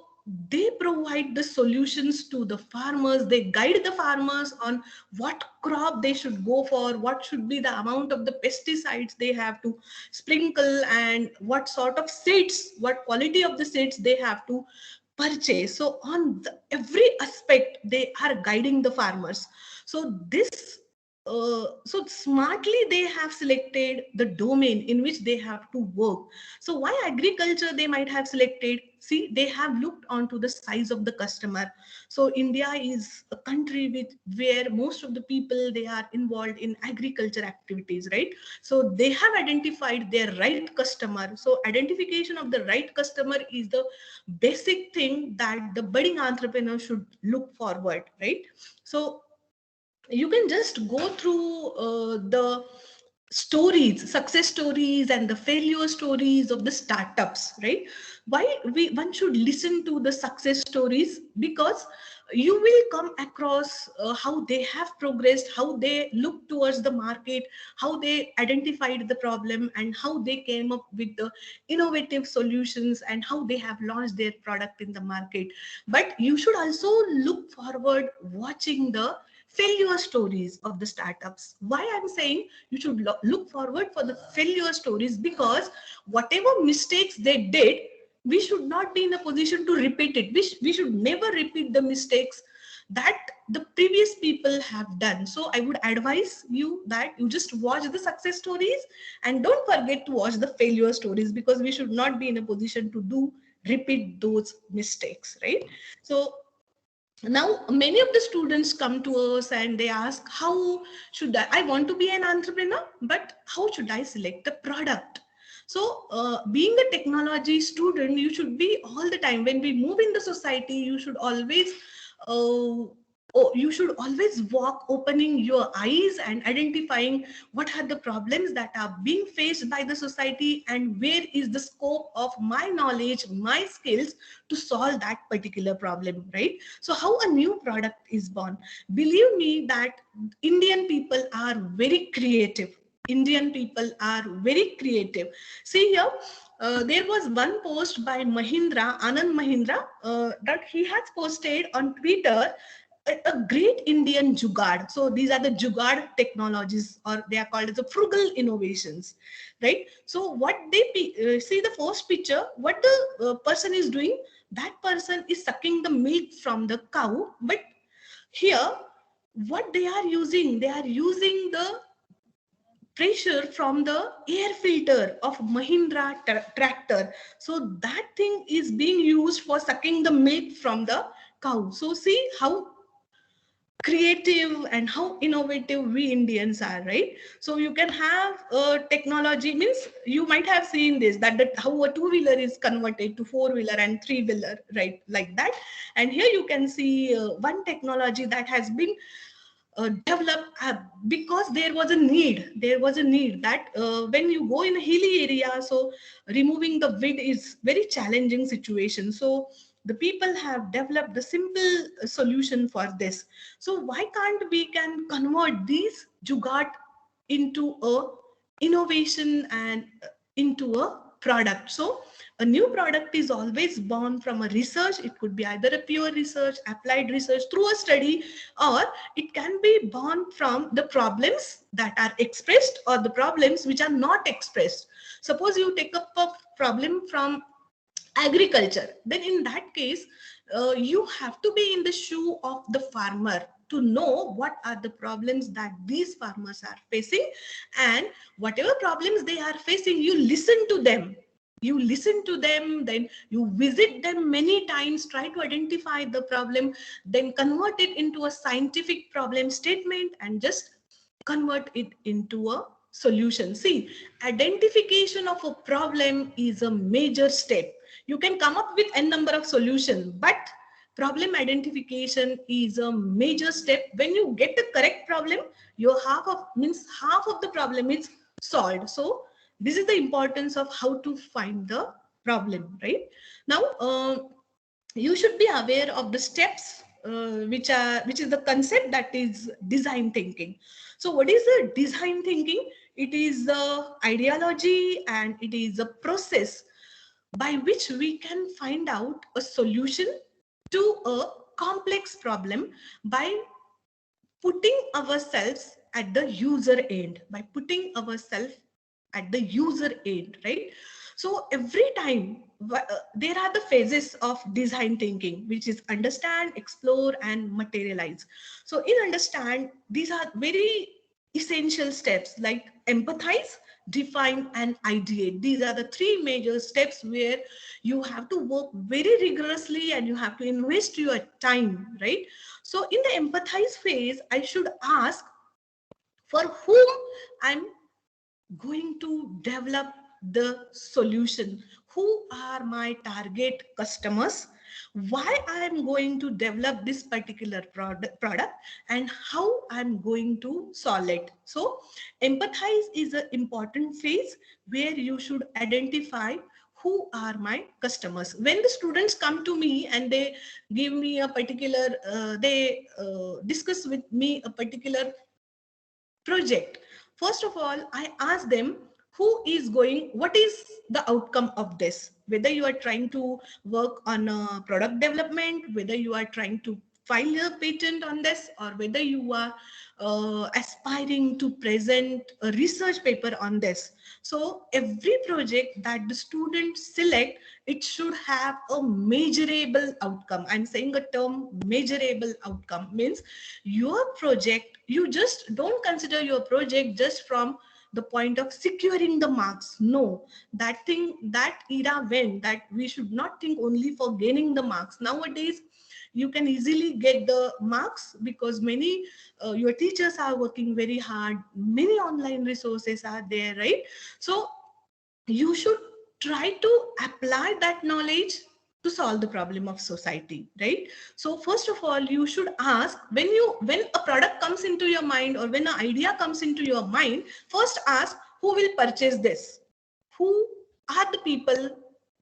they provide the solutions to the farmers. They guide the farmers on what crop they should go for, what should be the amount of the pesticides they have to sprinkle, and what sort of seeds, what quality of the seeds they have to purchase. So on every aspect, they are guiding the farmers. So so smartly they have selected the domain in which they have to work. So why agriculture they might have selected? See, they have looked onto the size of the customer. So India is a country where most of the people, they are involved in agriculture activities, right? So they have identified their right customer. So identification of the right customer is the basic thing that the budding entrepreneur should look forward, right? So you can just go through the stories, success stories and the failure stories of the startups, right? Why one should listen to the success stories? Because you will come across how they have progressed, how they look towards the market, how they identified the problem, and how they came up with the innovative solutions, and how they have launched their product in the market. But you should also look forward watching the failure stories of the startups. Why I'm saying you should look forward for the failure stories? Because whatever mistakes they did, we should not be in a position to repeat it. We should never repeat the mistakes that the previous people have done. So I would advise you that you just watch the success stories, and don't forget to watch the failure stories, because we should not be in a position to repeat those mistakes, right? So now many of the students come to us and they ask, how should I want to be an entrepreneur, but how should I select the product? So being a technology student, you should be all the time, when we move in the society, you should always walk opening your eyes and identifying what are the problems that are being faced by the society, and where is the scope of my knowledge, my skills to solve that particular problem, right? So how a new product is born. Believe me that Indian people are very creative. Indian people are very creative. See here, there was one post by Anand Mahindra, that he has posted on Twitter, a great Indian jugaad. So these are the jugaad technologies, or they are called as the frugal innovations, right? So what they see the first picture, what the person is doing, that person is sucking the milk from the cow. But here, what they are using the pressure from the air filter of Mahindra tractor. So that thing is being used for sucking the milk from the cow. So see how creative and how innovative we Indians are, right? So you can have technology, means you might have seen this, that how a two-wheeler is converted to four-wheeler and three-wheeler, right? Like that. And here you can see one technology that has been developed because there was a need that when you go in a hilly area, so removing the wind is very challenging situation. So the people have developed the simple solution for this. So why can't we can convert these jugaad into a innovation and into a product. So a new product is always born from a research. It could be either a pure research, applied research through a study, or it can be born from the problems that are expressed or the problems which are not expressed. Suppose you take up a problem from agriculture, then in that case, you have to be in the shoe of the farmer to know what are the problems that these farmers are facing, and whatever problems they are facing, you listen to them. You listen to them, then you visit them many times, try to identify the problem, then convert it into a scientific problem statement and just convert it into a solution. See, identification of a problem is a major step. You can come up with n number of solutions, but problem identification is a major step. When you get the correct problem, your half of the problem is solved. So this is the importance of how to find the problem, right? Now, you should be aware of the steps which is the concept that is design thinking. So what is the design thinking? It is the ideology and it is a process by which we can find out a solution to a complex problem by putting ourselves at the user end, right? So every time there are the phases of design thinking, which is understand, explore, and materialize. So in understand, these are very essential steps like empathize, define, and ideate. These are the three major steps where you have to work very rigorously and you have to invest your time, right? So in the empathize phase, I should ask for whom I'm going to develop the solution. Who are my target customers? Why I'm going to develop this particular product and how I'm going to solve it. So empathize is an important phase where you should identify who are my customers. When the students come to me and they give me a particular, they discuss with me a particular project, first of all, I ask them what is the outcome of this? Whether you are trying to work on a product development, whether you are trying to file a patent on this, or whether you are aspiring to present a research paper on this. So every project that the students select, it should have a measurable outcome. I'm saying a term measurable outcome means your project, you just don't consider your project just from the point of securing the marks. No, that era went, that we should not think only for gaining the marks. Nowadays, you can easily get the marks because many your teachers are working very hard, many online resources are there, right? So you should try to apply that knowledge to solve the problem of society, right? So first of all, you should ask, when a product comes into your mind or when an idea comes into your mind, first ask who will purchase this, who are the people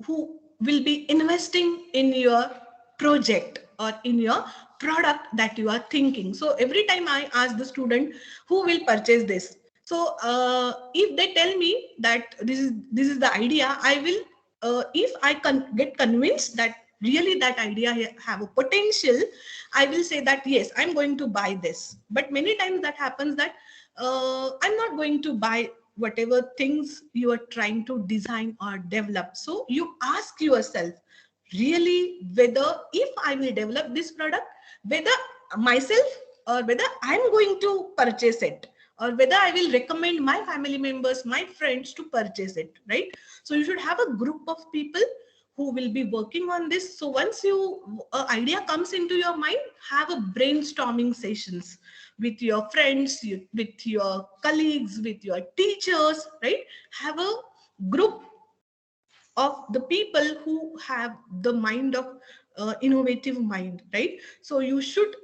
who will be investing in your project or in your product that you are thinking. So every time I ask the student who will purchase this, so if they tell me that this is the idea, I will, if I get convinced that really that idea have a potential, I will say that yes, I'm going to buy this. But many times that happens that I'm not going to buy whatever things you are trying to design or develop. So you ask yourself really whether if I will develop this product, whether myself or whether I'm going to purchase it, or whether I will recommend my family members, my friends to purchase it, right? So you should have a group of people who will be working on this. So once idea comes into your mind, have a brainstorming sessions with your friends, with your colleagues, with your teachers, right? Have a group of the people who have the mind of innovative mind, right? So you should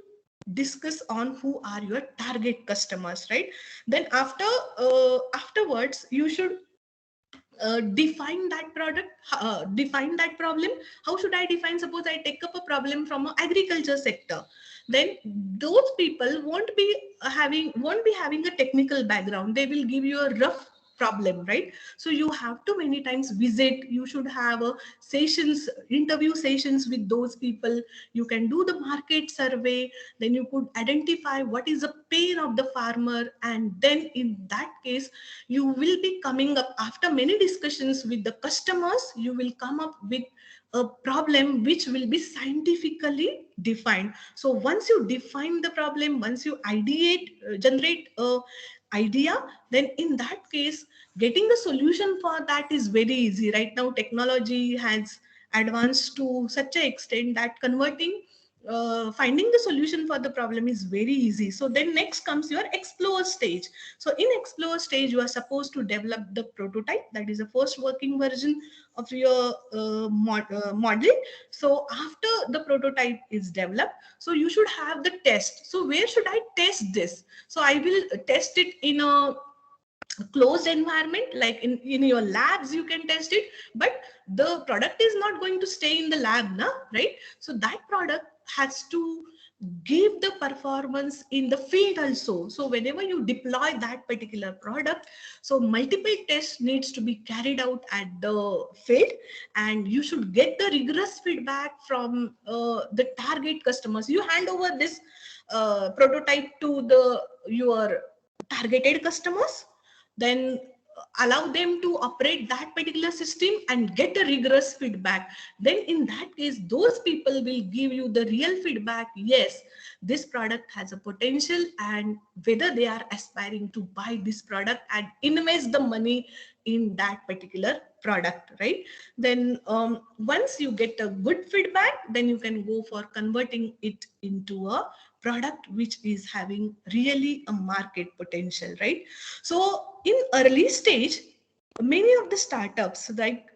discuss on who are your target customers, right? Then afterwards you should define that product, define that problem. How should I define? Suppose I take up a problem from an agriculture sector, then those people won't be having a technical background. They will give you a rough problem, right? So you have to many times visit, you should have sessions, interview sessions with those people. You can do the market survey, then you could identify what is the pain of the farmer, and then in that case you will be coming up, after many discussions with the customers, you will come up with a problem which will be scientifically defined. So once you define the problem, once you ideate, generate a idea, then in that case getting the solution for that is very easy. Right now technology has advanced to such an extent that converting finding the solution for the problem is very easy. So then next comes your explore stage. So in explore stage, you are supposed to develop the prototype, that is the first working version of your model. So after the prototype is developed, so you should have the test. So where should I test this? So I will test it in a closed environment, like in your labs you can test it, but the product is not going to stay in the lab now, right? So that product has to give the performance in the field also. So whenever you deploy that particular product, so multiple tests needs to be carried out at the field, and you should get the rigorous feedback from the target customers. You hand over this prototype to your targeted customers, then allow them to operate that particular system and get a rigorous feedback. Then in that case, those people will give you the real feedback. Yes, this product has a potential, and whether they are aspiring to buy this product and invest the money in that particular product, right? Then once you get a good feedback, then you can go for converting it into a product which is having really a market potential, right? So in early stage, many of the startups,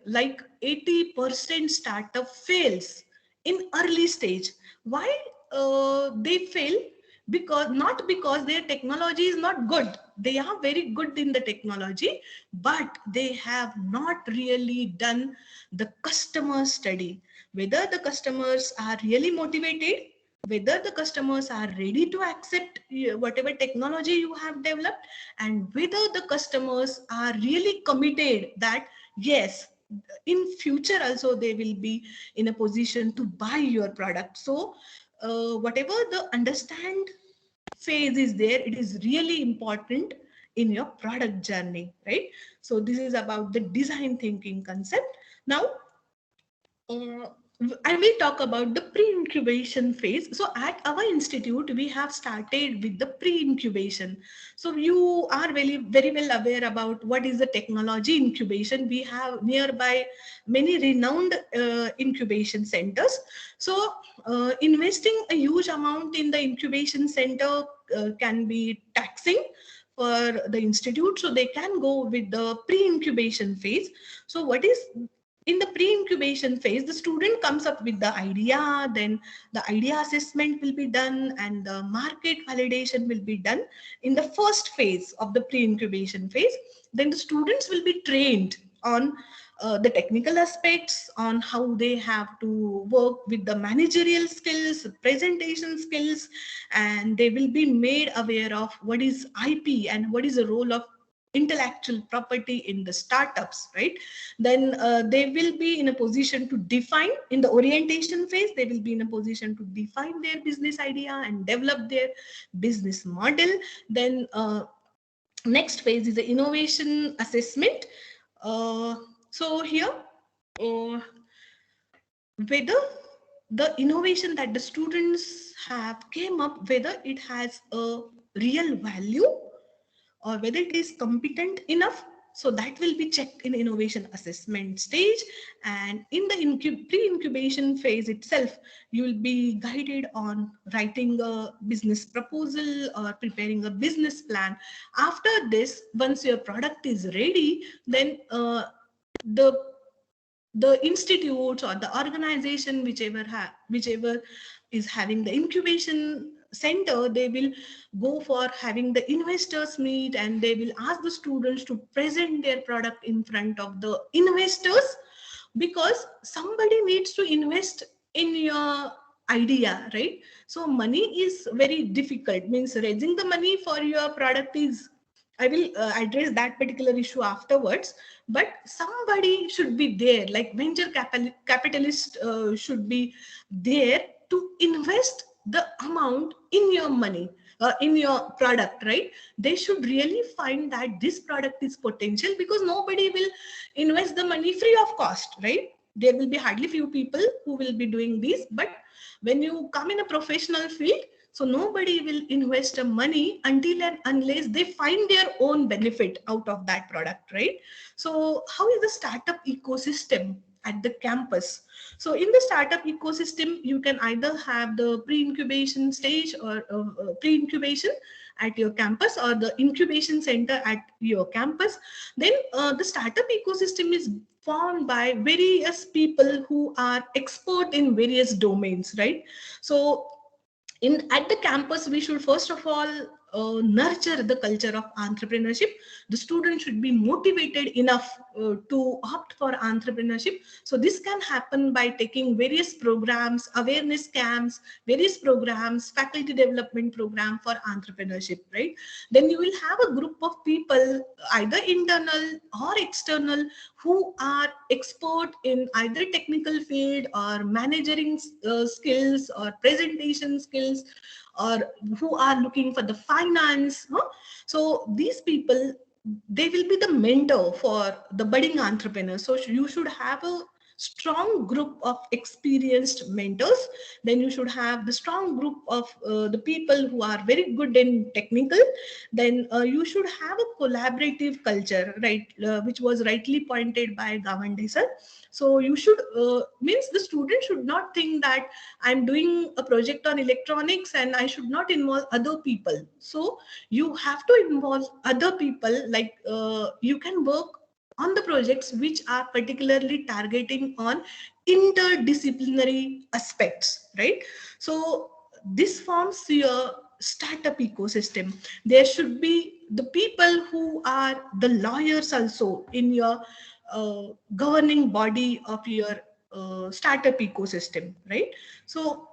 like 80% startup fails in early stage. Why they fail? Because not because their technology is not good. They are very good in the technology, but they have not really done the customer study, whether the customers are really motivated, whether the customers are ready to accept whatever technology you have developed, and whether the customers are really committed that yes, in future also they will be in a position to buy your product. So whatever the understand phase is there, it is really important in your product journey, right? So this is about the design thinking concept. Now I will talk about the pre-incubation phase. So at our institute, we have started with the pre-incubation. So you are very well aware about what is the technology incubation. We have nearby many renowned incubation centers. So investing a huge amount in the incubation center can be taxing for the institute. So they can go with the pre-incubation phase. So what is in the pre-incubation phase, the student comes up with the idea, then the idea assessment will be done, and the market validation will be done in the first phase of the pre-incubation phase. Then the students will be trained on the technical aspects, on how they have to work with the managerial skills, presentation skills, and they will be made aware of what is IP and what is the role of intellectual property in the startups, right? Then they will be in a position to define, in the orientation phase, they will be in a position to define their business idea and develop their business model. Then next phase is the innovation assessment. So here, whether the innovation that the students have came up, whether it has a real value or whether it is competent enough, so that will be checked in innovation assessment stage. And in the pre-incubation phase itself, you will be guided on writing a business proposal or preparing a business plan. After this, once your product is ready, then the institutes or the organization, whichever is having the incubation center, they will go for having the investors meet, and they will ask the students to present their product in front of the investors, because somebody needs to invest in your idea, right? So money is very difficult, means raising the money for your product is I will address that particular issue afterwards, but somebody should be there, like venture capitalist should be there to invest the amount in your money, in your product, right? They should really find that this product is potential, because nobody will invest the money free of cost, right? There will be hardly few people who will be doing this, but when you come in a professional field, so nobody will invest the money until and unless they find their own benefit out of that product, right? So how is the startup ecosystem at the campus? So in the startup ecosystem, you can either have the pre-incubation stage or pre-incubation at your campus, or the incubation center at your campus. Then the startup ecosystem is formed by various people who are expert in various domains, right? So at the campus, we should first of all nurture the culture of entrepreneurship. The student should be motivated enough to opt for entrepreneurship. So this can happen by taking various programs, awareness camps, various programs, faculty development program for entrepreneurship, right? Then you will have a group of people, either internal or external, who are expert in either technical field or managing skills or presentation skills, or who are looking for the finance. So these people, they will be the mentor for the budding entrepreneurs. So you should have a strong group of experienced mentors. Then you should have the strong group of the people who are very good in technical. Then you should have a collaborative culture, right, which was rightly pointed by Gawande sir. So you should means the student should not think that I'm doing a project on electronics and I should not involve other people. So you have to involve other people, like you can work on the projects which are particularly targeting on interdisciplinary aspects, right? So this forms your startup ecosystem. There should be the people who are the lawyers also in your governing body of your startup ecosystem, right? So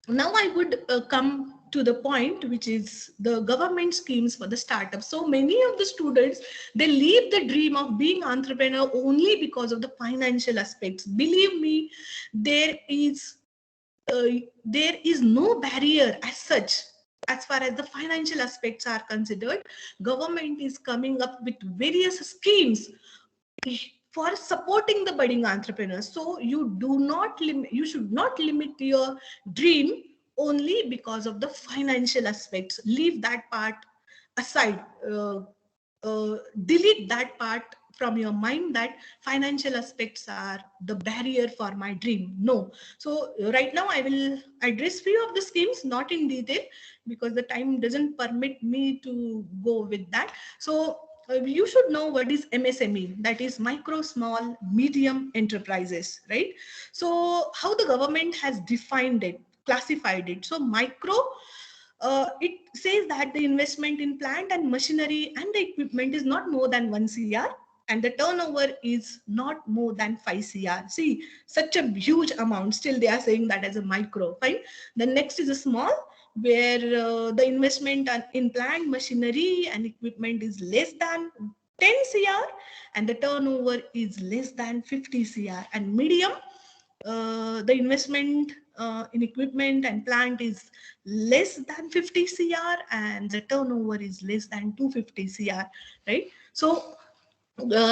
now I would come to the point, which is the government schemes for the startup. So many of the students, they leave the dream of being entrepreneur only because of the financial aspects. Believe me, there is no barrier as such. As far as the financial aspects are considered, government is coming up with various schemes for supporting the budding entrepreneurs. So you should not limit your dream only because of the financial aspects. Leave that part aside. Delete that part from your mind, that financial aspects are the barrier for my dream. No. So right now I will address few of the schemes, not in detail because the time doesn't permit me to go with that. So you should know what is MSME, that is micro, small, medium enterprises, right? So how the government has defined it, classified it. So micro, it says that the investment in plant and machinery and the equipment is not more than 1 CR and the turnover is not more than 5 CR. See, such a huge amount, still they are saying that as a micro, fine. The next is a small, where the investment in plant, machinery and equipment is less than 10 CR and the turnover is less than 50 CR. And medium, the investment in equipment and plant is less than 50 CR and the turnover is less than 250 CR, right? So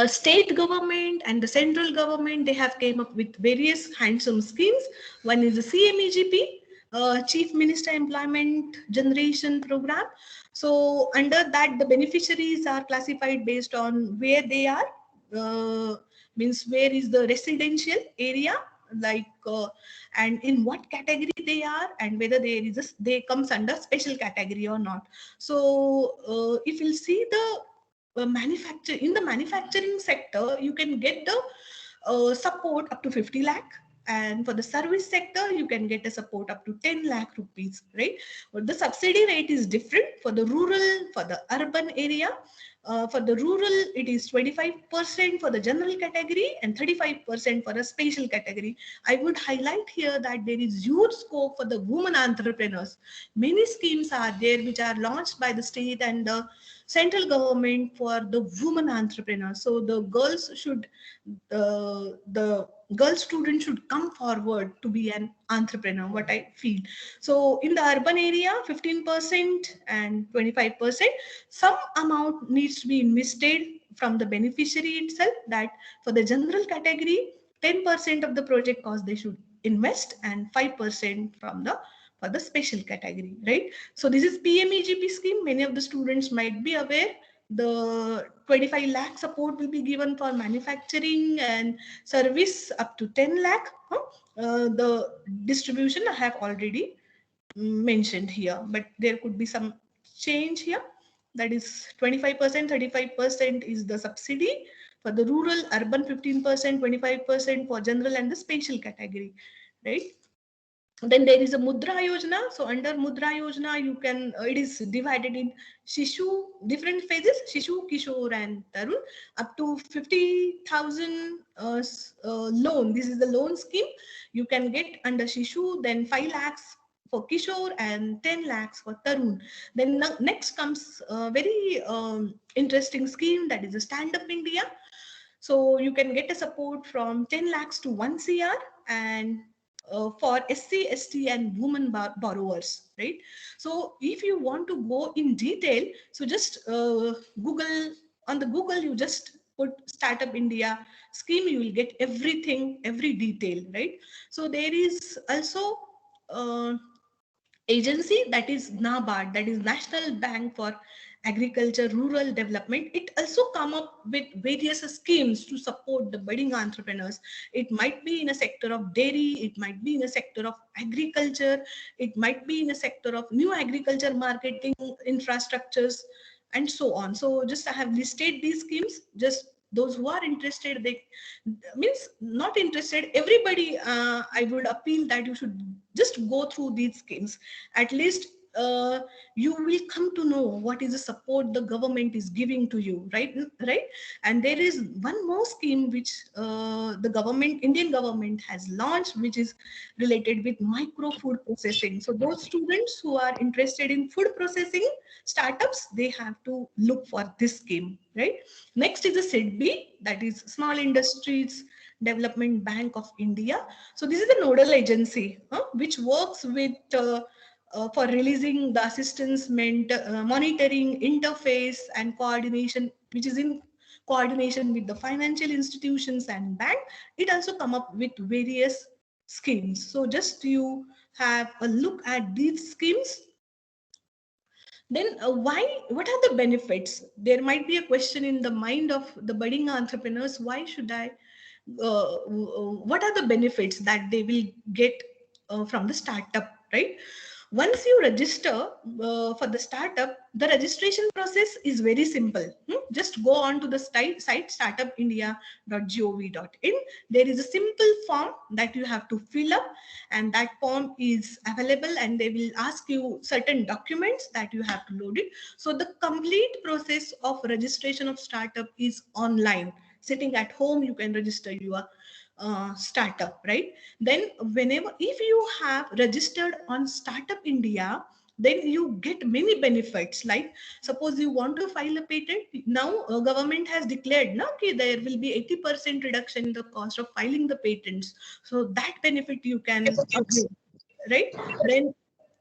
state government and the central government, they have came up with various handsome schemes. One is the CMEGP, Chief Minister Employment Generation Program. So under that, the beneficiaries are classified based on where they are, means where is the residential area, like and in what category they are, and whether they comes under special category or not. So if you see the in the manufacturing sector, you can get the support up to 50 lakh, and for the service sector you can get a support up to 10 lakh rupees, right? But the subsidy rate is different for the rural, for the urban area. For the rural, it is 25% for the general category and 35% for a special category. I would highlight here that there is huge scope for the women entrepreneurs. Many schemes are there which are launched by the state and the central government for the women entrepreneurs. So the girls should, the girl student should come forward to be an entrepreneur, what I feel. So in the urban area, 15% and 25%, some amount needs to be invested from the beneficiary itself, that for the general category, 10% of the project cost they should invest and 5% from the for the special category, right? So this is PMEGP scheme. Many of the students might be aware. The 25 lakh support will be given for manufacturing and service up to 10 lakh. The distribution I have already mentioned here, but there could be some change here. That is 25%, 35% is the subsidy. For the rural, urban 15%, 25% for general and the special category, right? Then there is a Mudra Yojana. So under Mudra Yojana, you can, it is divided in Shishu, different phases, Shishu, Kishore and Tarun, up to 50,000 loan. This is the loan scheme. You can get under Shishu, then 5 lakhs for Kishore and 10 lakhs for Tarun. Then next comes a very interesting scheme, that is a Stand Up India. So you can get a support from 10 lakhs to 1 CR and for SC, ST and women borrowers, right? So if you want to go in detail, so just Google, on the Google, you just put Startup India scheme, you will get everything, every detail, right? So there is also agency, that is NABARD, that is National Bank for Agriculture Rural Development. It also come up with various schemes to support the budding entrepreneurs. It might be in a sector of dairy, it might be in a sector of agriculture, it might be in a sector of new agriculture marketing infrastructures and so on. So just I have listed these schemes, just those who are interested, they means not interested, everybody, I would appeal that you should just go through these schemes. At least you will come to know what is the support the government is giving to you, right? And there is one more scheme which the government, Indian government has launched, which is related with micro food processing. So those students who are interested in food processing startups, they have to look for this scheme, right? Next is the SIDBI, that is Small Industries Development Bank of India. So this is the nodal agency which works with for releasing the assistance, monitoring, interface and coordination, which is in coordination with the financial institutions and bank. It also come up with various schemes. So just you have a look at these schemes. Then what are the benefits? There might be a question in the mind of the budding entrepreneurs, why should I, what are the benefits that they will get from the startup, right? Once you register for the startup, the registration process is very simple. Just go on to the site startupindia.gov.in. There is a simple form that you have to fill up, and that form is available, and they will ask you certain documents that you have to load it. So the complete process of registration of startup is online. Sitting at home, you can register your startup, right? Then if you have registered on Startup India, then you get many benefits. Like suppose you want to file a patent, now government has declared now okay, there will be 80% reduction in the cost of filing the patents. So that benefit you can avail, right? Then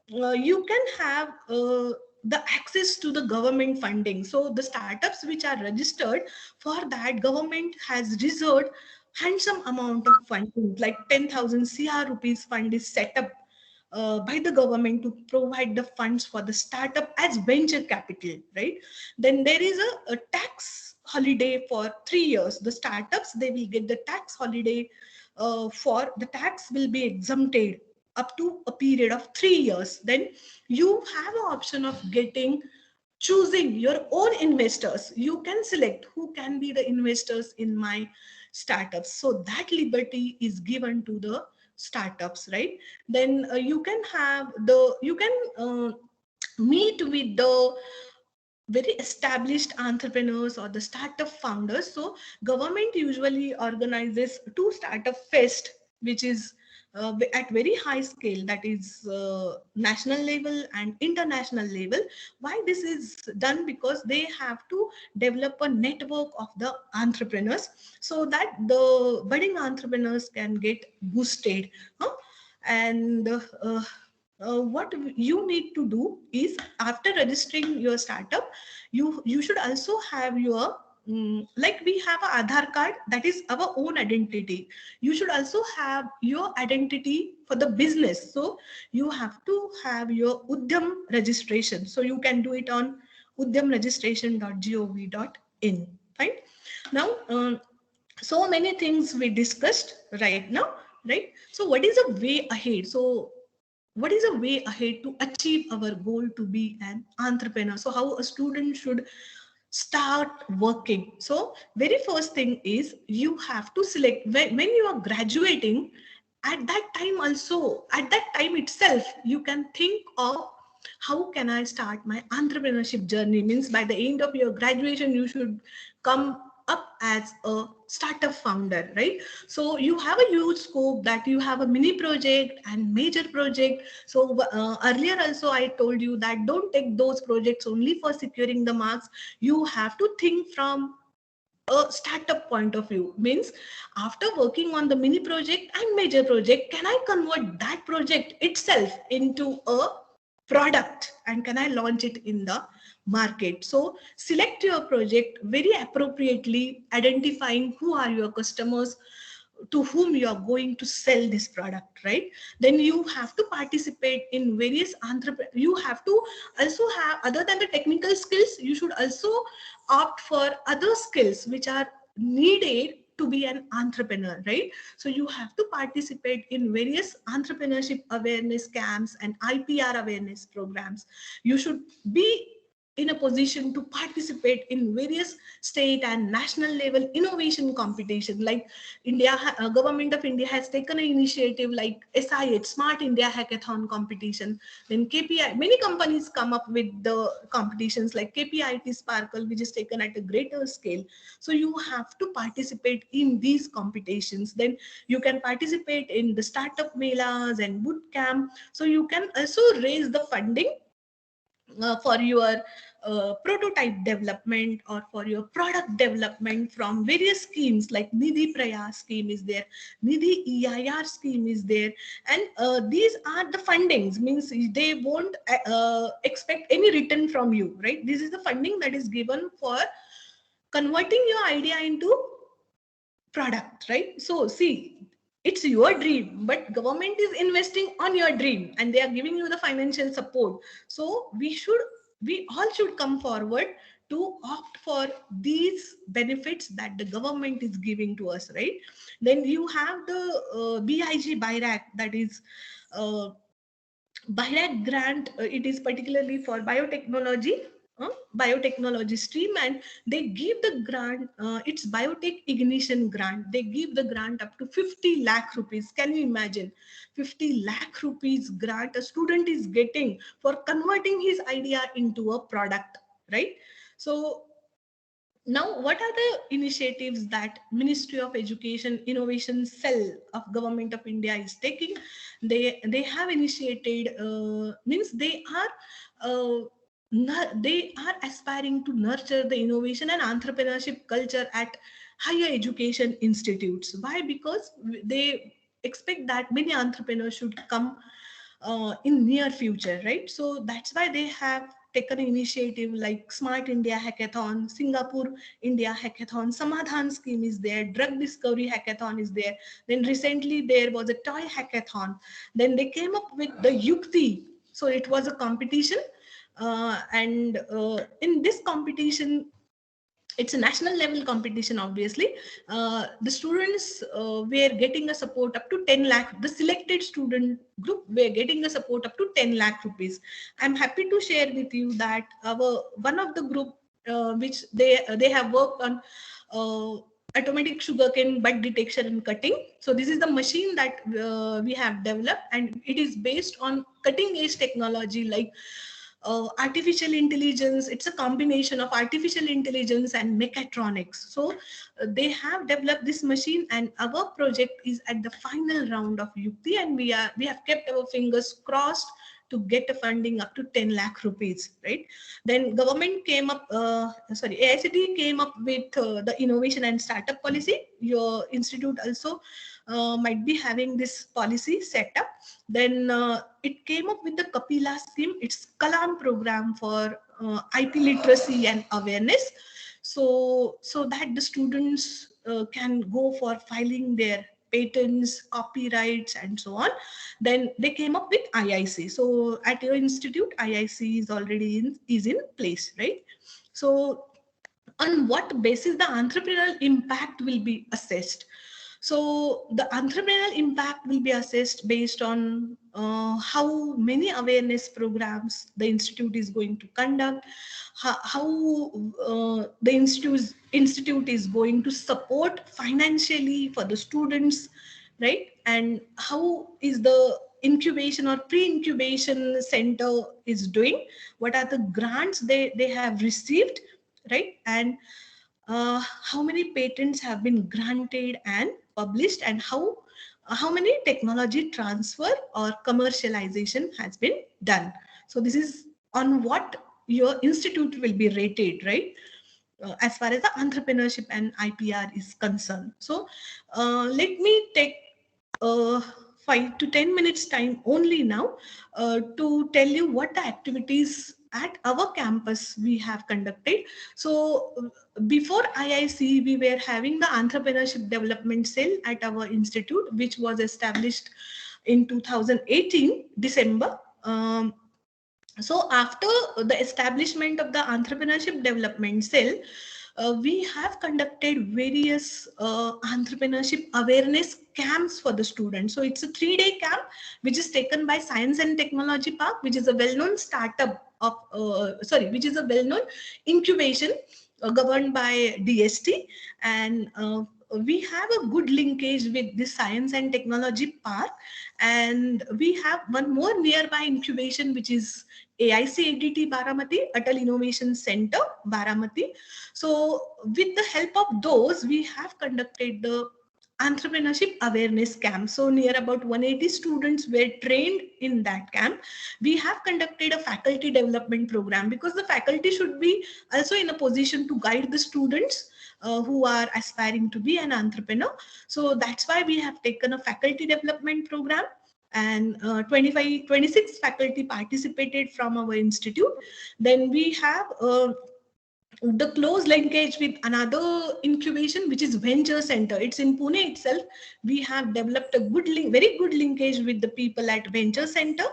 you can have the access to the government funding. So the startups which are registered, for that government has reserved handsome amount of funding, like 10,000 CR rupees fund is set up by the government to provide the funds for the startup as venture capital, right? Then there is a tax holiday for 3 years. The startups, they will get the tax holiday for the tax will be exempted up to a period of 3 years. Then you have an option of choosing your own investors. You can select who can be the investors in my startups. So that liberty is given to the startups, right? Then you can have you can meet with the very established entrepreneurs or the startup founders. So government usually organizes two startup fest, which is at very high scale, that is national level and international level. Why this is done? Because they have to develop a network of the entrepreneurs so that the budding entrepreneurs can get boosted. And what you need to do is, after registering your startup, you should also have your like we have an Aadhaar card, that is our own identity. You should also have your identity for the business. So you have to have your Udyam registration. So you can do it on udyamregistration.gov.in. Fine. Now, so many things we discussed right now, right? So what is the way ahead? So what is a way ahead to achieve our goal to be an entrepreneur? So how a student should start working? So very first thing is, you have to select when you are graduating. At that time also, at that time itself, you can think of how can I start my entrepreneurship journey. Means by the end of your graduation, you should come up as a startup founder, right? So you have a huge scope, that you have a mini project and major project. So earlier also I told you that don't take those projects only for securing the marks. You have to think from a startup point of view. Means after working on the mini project and major project, can I convert that project itself into a product, and can I launch it in the market? So select your project very appropriately, identifying who are your customers, to whom you are going to sell this product, right? Then you have to participate in various you have to also have, other than the technical skills, you should also opt for other skills which are needed to be an entrepreneur, right? So you have to participate in various entrepreneurship awareness camps and IPR awareness programs. You should be in a position to participate in various state and national level innovation competition. Like government of India has taken an initiative like SIH, Smart India Hackathon competition. Then KPI, many companies come up with the competitions like KPIT Sparkle, which is taken at a greater scale. So you have to participate in these competitions. Then you can participate in the startup melas and boot camp. So you can also raise the funding for your prototype development or for your product development from various schemes like Nidhi Prayas scheme is there, Nidhi EIR scheme is there, and these are the fundings. Means they won't expect any return from you, right? This is the funding that is given for converting your idea into product, right? So see, it's your dream, but government is investing on your dream and they are giving you the financial support. So we all should come forward to opt for these benefits that the government is giving to us, right? Then you have the BIG BIRAC, that is BIRAC grant. It is particularly for biotechnology stream, and they give the grant, it's biotech ignition grant. They give the grant up to 50 lakh rupees. Can you imagine 50 lakh rupees grant a student is getting for converting his idea into a product, right? So now, what are the initiatives that Ministry of Education Innovation Cell of Government of India is taking? They have initiated, means they are aspiring to nurture the innovation and entrepreneurship culture at higher education institutes. Why? Because they expect that many entrepreneurs should come in near future, right? So that's why they have taken an initiative like Smart India Hackathon, Singapore India Hackathon, Samadhan scheme is there, Drug Discovery Hackathon is there. Then recently there was a toy hackathon. Then they came up with the Yukti. So it was a competition, and in this competition, it's a national level competition, obviously. The students were getting a support up to 10 lakh. The selected student group were getting a support up to 10 lakh rupees. I'm happy to share with you that one of the group which they have worked on automatic sugarcane bud detection and cutting. So this is the machine that we have developed, and it is based on cutting edge technology like artificial intelligence. It's a combination of artificial intelligence and mechatronics. So they have developed this machine, and our project is at the final round of Yukti, and we have kept our fingers crossed to get a funding up to 10 lakh rupees, right? Then government came up, AICTE came up with the innovation and startup policy. Your institute also might be having this policy set up. Then it came up with the Kapila scheme. It's Kalam program for IT literacy and awareness. So that the students can go for filing their patents, copyrights, and so on. Then they came up with IIC. So at your institute, IIC is already in place, right? So on what basis the entrepreneurial impact will be assessed? So the entrepreneurial impact will be assessed based on how many awareness programs the institute is going to conduct, how the institute is going to support financially for the students, right? And how is the incubation or pre-incubation center is doing, what are the grants they have received, right? And how many patents have been granted and published, and how many technology transfer or commercialization has been done. So this is on what your institute will be rated, right? As far as the entrepreneurship and IPR is concerned. So let me take 5 to 10 minutes time only now to tell you what the activities at our campus we have conducted. So before IIC, we were having the entrepreneurship development cell at our institute, which was established in 2018 December. So after the establishment of the entrepreneurship development cell, we have conducted various entrepreneurship awareness camps for the students. So it's a 3-day camp which is taken by Science and Technology Park, which is a well-known startup of which is a well-known incubation governed by DST, and we have a good linkage with the Science and Technology Park, and we have one more nearby incubation, which is AIC-ADT Baramati, Atal Innovation Center, Baramati. So with the help of those, we have conducted the entrepreneurship awareness camp. So near about 180 students were trained in that camp. We have conducted a faculty development program, because the faculty should be also in a position to guide the students who are aspiring to be an entrepreneur. So that's why we have taken a faculty development program, and 26 faculty participated from our institute. Then we have the close linkage with another incubation, which is Venture Center. It's in Pune itself. We have developed a very good linkage with the people at Venture Center,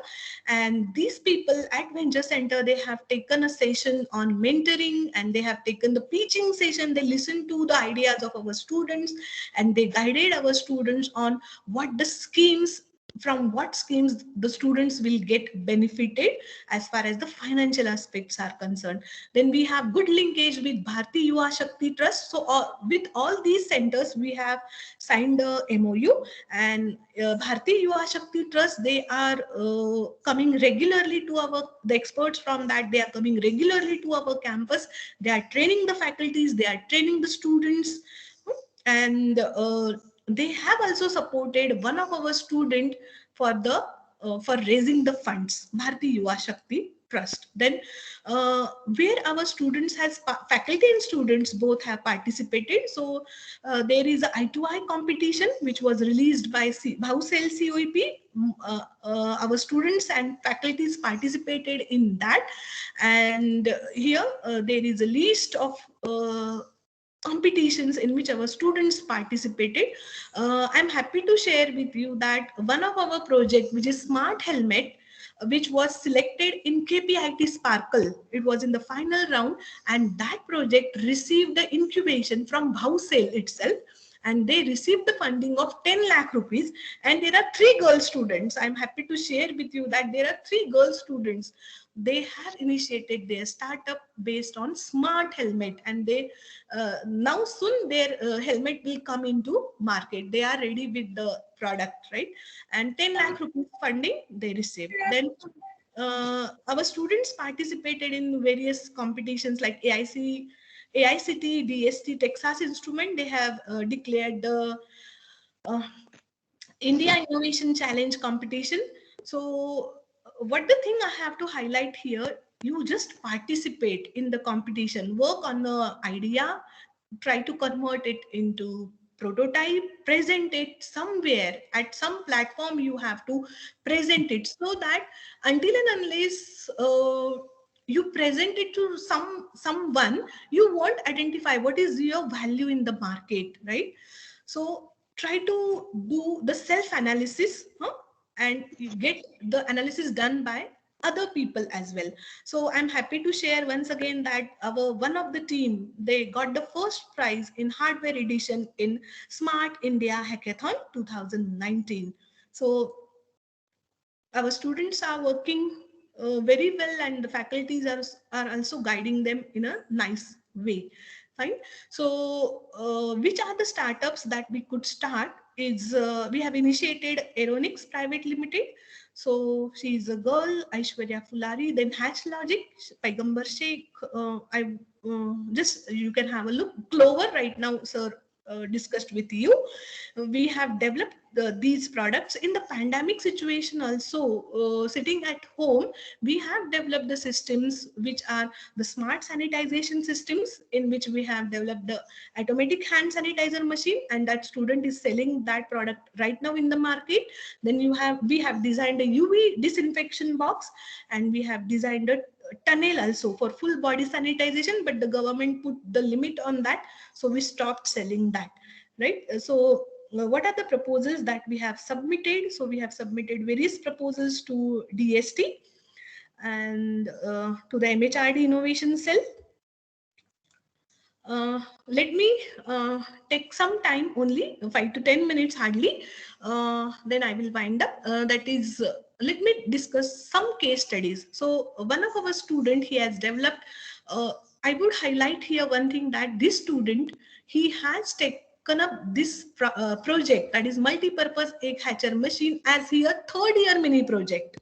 and these people at Venture Center, they have taken a session on mentoring, and they have taken the pitching session. They listened to the ideas of our students, and they guided our students on what the schemes, from what schemes the students will get benefited as far as the financial aspects are concerned. Then we have good linkage with Bharti Yuva Shakti Trust. So with all these centers, we have signed a MOU, and Bharti Yuva Shakti Trust, they are coming regularly to the experts from that, they are coming regularly to our campus. They are training the faculties, they are training the students, and they have also supported one of our students for raising the funds, Bharti Yuva Shakti Trust. Then where our students faculty and students both have participated. So there is a I2I competition which was released by Bhausel COEP. Our students and faculties participated in that, and here there is a list of competitions in which our students participated. I'm happy to share with you that one of our project, which is Smart Helmet, which was selected in KPIT Sparkle. It was in the final round, and that project received the incubation from Bhausel itself, and they received the funding of 10 lakh rupees. And there are 3 girl students. I'm happy to share with you that there are 3 girl students. They have initiated their startup based on Smart Helmet, and they now soon their helmet will come into market. They are ready with the product, right? And 10 lakh rupees funding they received. Then our students participated in various competitions like AICT, DST, Texas Instrument. They have declared the India Innovation Challenge competition. So what the thing I have to highlight here, you just participate in the competition, work on the idea, try to convert it into prototype, present it somewhere at some platform. You have to present it, so that until and unless you present it to someone, you won't identify what is your value in the market, right? So try to do the self analysis, and you get the analysis done by other people as well. So I'm happy to share once again that our one of the team, they got the first prize in hardware edition in Smart India Hackathon 2019. So our students are working very well, and the faculties are also guiding them in a nice way. Fine. So which are the startups that we could start is we have initiated Aeronix Private Limited. So she is a girl, Aishwarya Fulari, then Hatch Logic, Paigambar Sheikh. I just, you can have a look. Clover right now, sir, discussed with you. We have developed these products in the pandemic situation also. Sitting at home, we have developed the systems which are the smart sanitization systems, in which we have developed the automatic hand sanitizer machine, and that student is selling that product right now in the market. Then we have designed a UV disinfection box, and we have designed a tunnel also for full body sanitization, but the government put the limit on that, so we stopped selling that, right? So what are the proposals that we have submitted? So we have submitted various proposals to DST and to the MHRD Innovation Cell. Let me take some time, only 5 to 10 minutes hardly, then I will wind up. That is, let me discuss some case studies. So one of our student, he has developed, I would highlight here one thing, that this student, he has taken up this project, that is multi-purpose egg hatcher machine, as his third year mini project.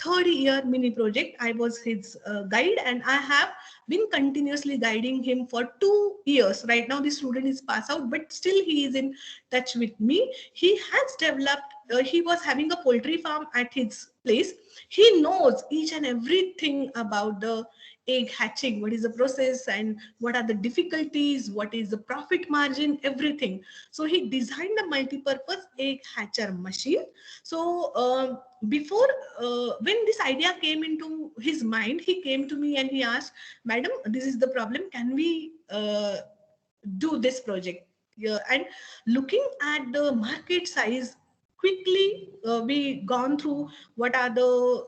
I was his guide, and I have been continuously guiding him for 2 years. Right now, the student is passed out, but still he is in touch with me. He has developed, he was having a poultry farm at his place. He knows each and everything about the egg hatching, what is the process and what are the difficulties, what is the profit margin, everything. So he designed a multi-purpose egg hatcher machine. So before, when this idea came into his mind, he came to me and he asked, "Madam, this is the problem. Can we do this project?" Yeah, and looking at the market size, quickly we gone through what are the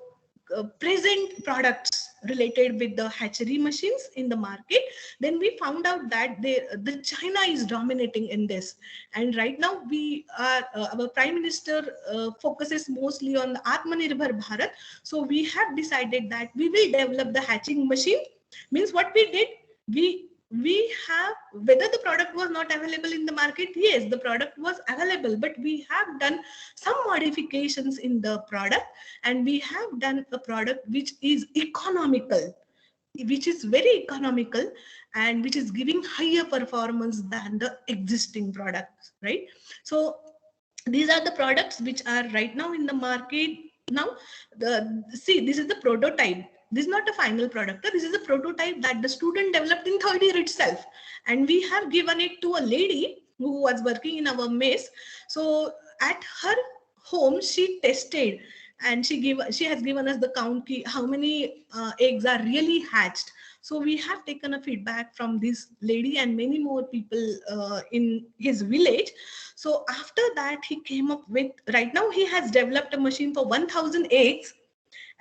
present products related with the hatchery machines in the market. Then we found out that the China is dominating in this, and right now we are our Prime Minister focuses mostly on the Atmanirbhar Bharat. So we have decided that we will develop the hatching machine. Means what we did, we have, whether the product was not available in the market, yes, the product was available, but we have done some modifications in the product, and we have done a product which is economical, which is very economical, and which is giving higher performance than the existing products, right? So these are the products which are right now in the market. Now, see, this is the prototype. This is not a final product. This is a prototype that the student developed in third year itself. And we have given it to a lady who was working in our mess. So at her home, she tested, and she has given us the count key, how many eggs are really hatched. So we have taken a feedback from this lady and many more people in his village. So after that, he came up with, right now he has developed a machine for 1,000 eggs.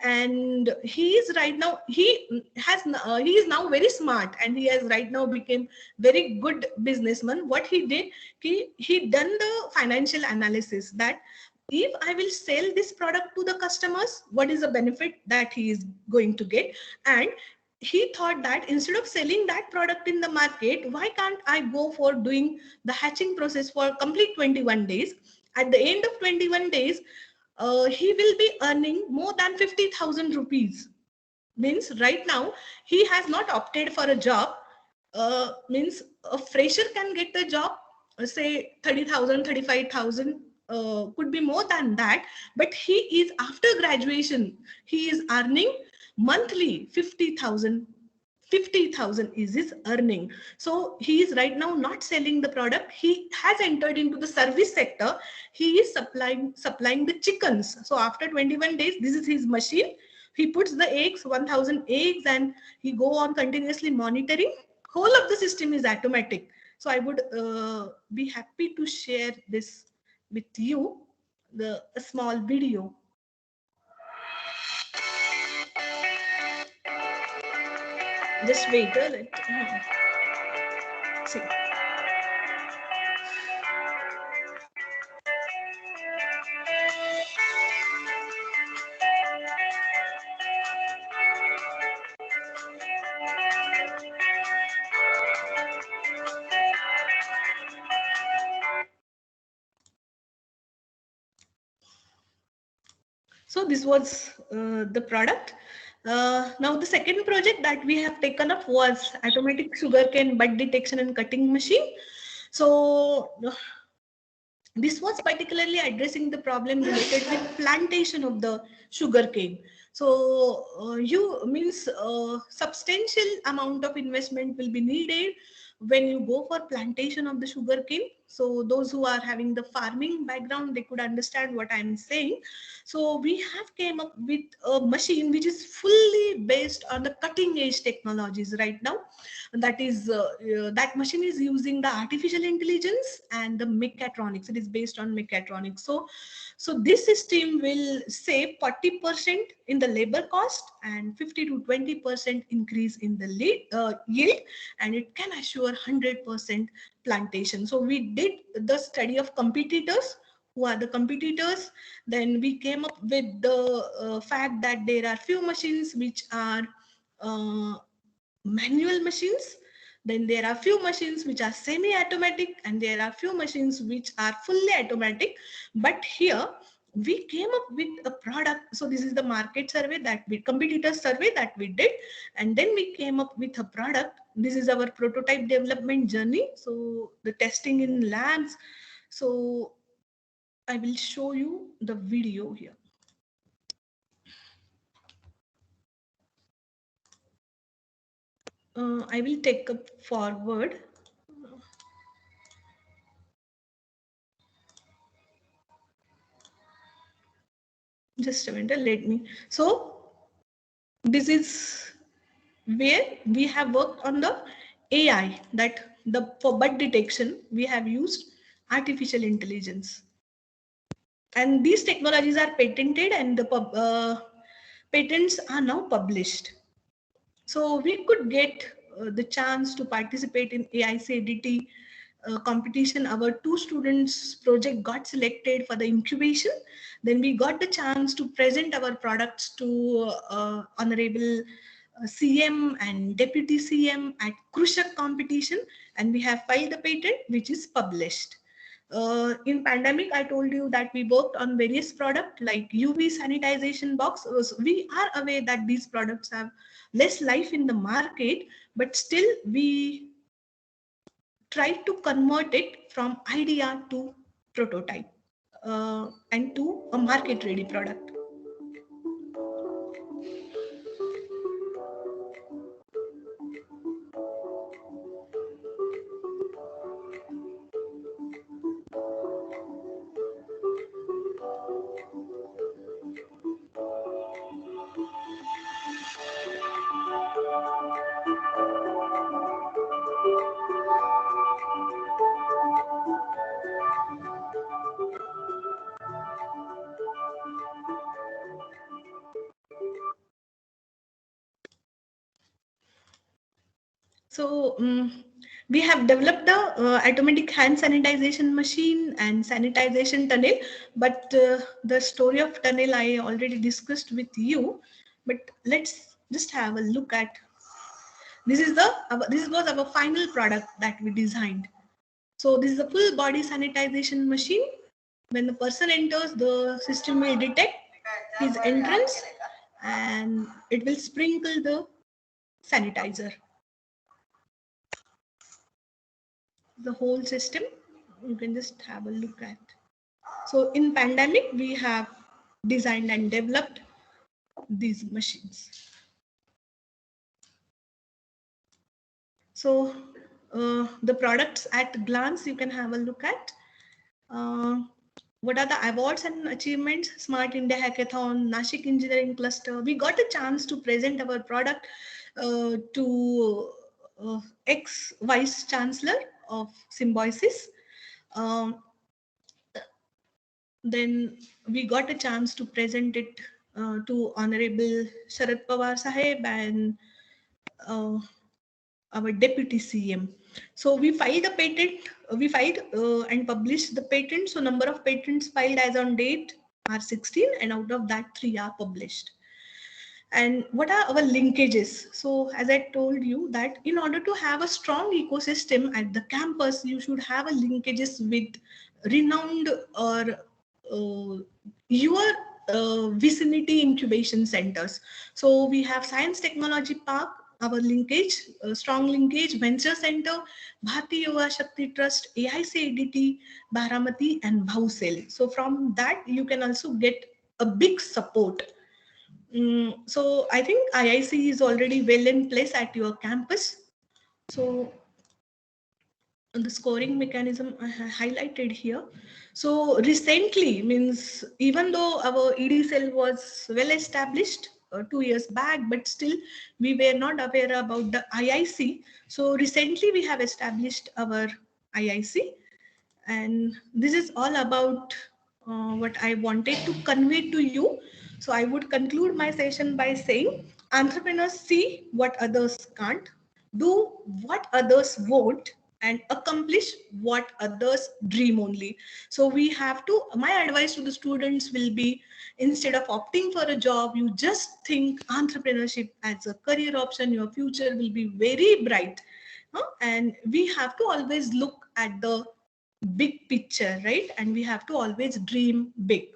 And he is right now, he is now very smart, and he has right now become very good businessman. What he did, he done the financial analysis that if I will sell this product to the customers, what is the benefit that he is going to get? And he thought that instead of selling that product in the market, why can't I go for doing the hatching process for complete 21 days? At the end of 21 days, he will be earning more than 50,000 rupees. Means right now he has not opted for a job. Means a fresher can get a job, say 30,000, 35,000, could be more than that. But he is after graduation, he is earning monthly 50,000. 50,000 is his earning. So he is right now not selling the product. He has entered into the service sector. He is supplying the chickens. So after 21 days, this is his machine. He puts the eggs, 1,000 eggs, and he go on continuously monitoring. Whole of the system is automatic. So I would be happy to share this with you, a small video. Just wait a little. See. So this was the product. Now the second project that we have taken up was automatic sugarcane bud detection and cutting machine. So this was particularly addressing the problem related with plantation of the sugarcane. So you means substantial amount of investment will be needed when you go for plantation of the sugarcane. So those who are having the farming background, they could understand what I'm saying. So we have came up with a machine which is fully based on the cutting edge technologies right now. That is that machine is using the artificial intelligence and the mechatronics. It is based on mechatronics. So this system will save 40% in the labor cost and 50 to 20% increase in the yield, and it can assure 100% plantation. So we did the study of competitors. Who are the competitors? Then we came up with the fact that there are few machines which are manual machines. Then there are few machines which are semi-automatic, and there are few machines which are fully automatic. But here we came up with a product. So this is the market survey that we, competitor survey that we did, and then we came up with a product. This is our prototype development journey. So the testing in labs. So I will show you the video here. I will take up forward. Just a minute, let me. So this is where we have worked on the AI, that for bud detection, we have used artificial intelligence. And these technologies are patented, and the patents are now published. So we could get the chance to participate in AICDT competition. Our 2 students project got selected for the incubation. Then we got the chance to present our products to Honorable CM and Deputy CM at Krushak competition, and we have filed the patent which is published. In pandemic, I told you that we worked on various products like UV sanitization box. So we are aware that these products have less life in the market, but still we try to convert it from idea to prototype and to a market ready product. So we have developed the automatic hand sanitization machine and sanitization tunnel, but the story of tunnel I already discussed with you. But let's just have a look at. This was our final product that we designed. So this is a full body sanitization machine. When the person enters, the system will detect his entrance and it will sprinkle the sanitizer. The whole system, you can just have a look at. So in pandemic, we have designed and developed these machines. So the products at glance, you can have a look at. What are the awards and achievements? Smart India Hackathon, Nashik Engineering Cluster. We got a chance to present our product to ex-Vice Chancellor of Symbiosis. Then we got a chance to present it to Honorable Sharad Pawar Saheb and our Deputy CM. So we filed a patent, and published the patent. So number of patents filed as on date are 16, and out of that 3 are published. And what are our linkages? So as I told you that in order to have a strong ecosystem at the campus, you should have a linkages with renowned or your vicinity incubation centers. So we have Science Technology Park, our linkage, strong linkage, Venture Center, Bharti Yuva Shakti Trust, AICADT, Baramati, and Bhausel. So from that, you can also get a big support. So I think IIC is already well in place at your campus. So the scoring mechanism I highlighted here. So recently, means even though our ED cell was well established 2 years back, but still we were not aware about the IIC. So recently we have established our IIC, and this is all about what I wanted to convey to you. So I would conclude my session by saying, entrepreneurs see what others can't, do what others won't, and accomplish what others dream only. So we have to, my advice to the students will be, instead of opting for a job, you just think entrepreneurship as a career option. Your future will be very bright. And we have to always look at the big picture, right? And we have to always dream big,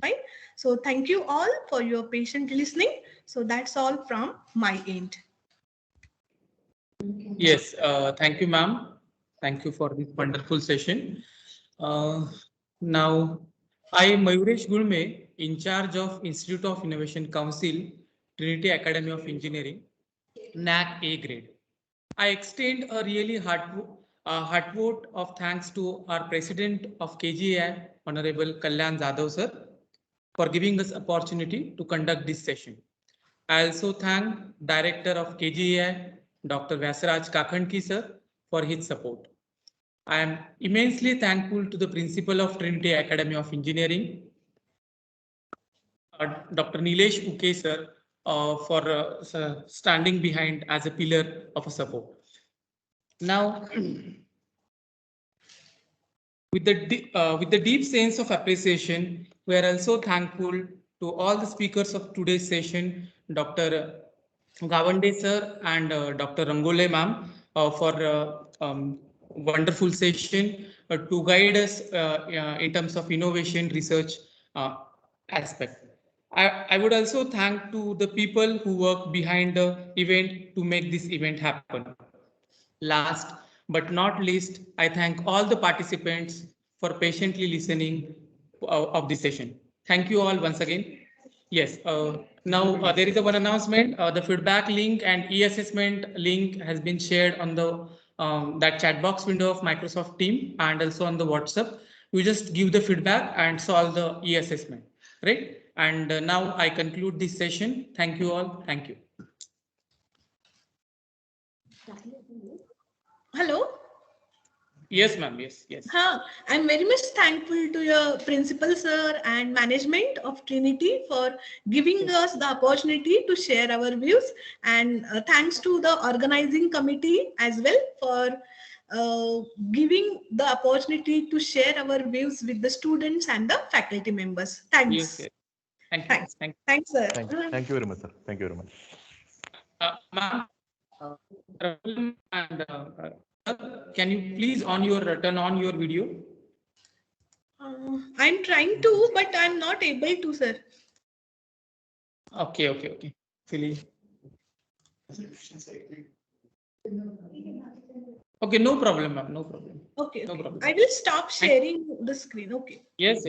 right? So thank you all for your patient listening. So that's all from my end. Yes, thank you, ma'am. Thank you for this wonderful session. Now, I am Mayuresh Gulme, in charge of Institute of Innovation Council, Trinity Academy of Engineering, NAC A grade. I extend a really heartfelt of thanks to our President of KGI, Honorable Kalyan Jadhav sir, for giving us opportunity to conduct this session. I also thank Director of KGI, Dr. Vyasaraj Kakhandki sir, for his support. I am immensely thankful to the Principal of Trinity Academy of Engineering, Dr. Nilesh Uke sir, for standing behind as a pillar of a support. Now, with the deep sense of appreciation, we are also thankful to all the speakers of today's session, Dr. Gawande sir and Dr. Rangole ma'am, for wonderful session to guide us in terms of innovation research aspect. I would also thank to the people who work behind the event to make this event happen. Last but not least, I thank all the participants for patiently listening of this session. Thank you all once again. Yes, now there is one announcement. The feedback link and e-assessment link has been shared on the that chat box window of Microsoft Teams and also on the WhatsApp. You just give the feedback and solve the e-assessment, right? And now I conclude this session. Thank you all. Thank you. Hello. Yes, ma'am. Yes, yes. I'm very much thankful to your principal sir and management of Trinity for giving us the opportunity to share our views, and thanks to the organizing committee as well for giving the opportunity to share our views with the students and the faculty members. Thanks. Yes, yes. Thank you. Thanks. Thank you. Thanks, sir. Thank you very much, sir. Thank you very much. Ma'am, and can you please turn on your video? I'm trying to, but I'm not able to, sir. Okay. Silly. Okay, no problem, ma'am. No problem. Okay. No problem. I will stop sharing the screen. Okay. Yes.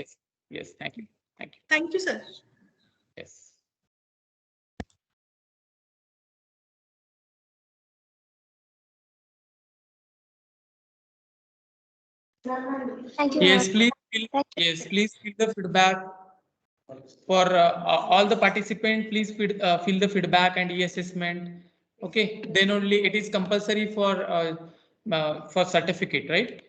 Thank you. Thank you, sir. Yes. Thank you. Yes, ma'am. please. Please fill the feedback for all the participants. Please fill the feedback and e-assessment. Okay, then only it is compulsory for certificate, right?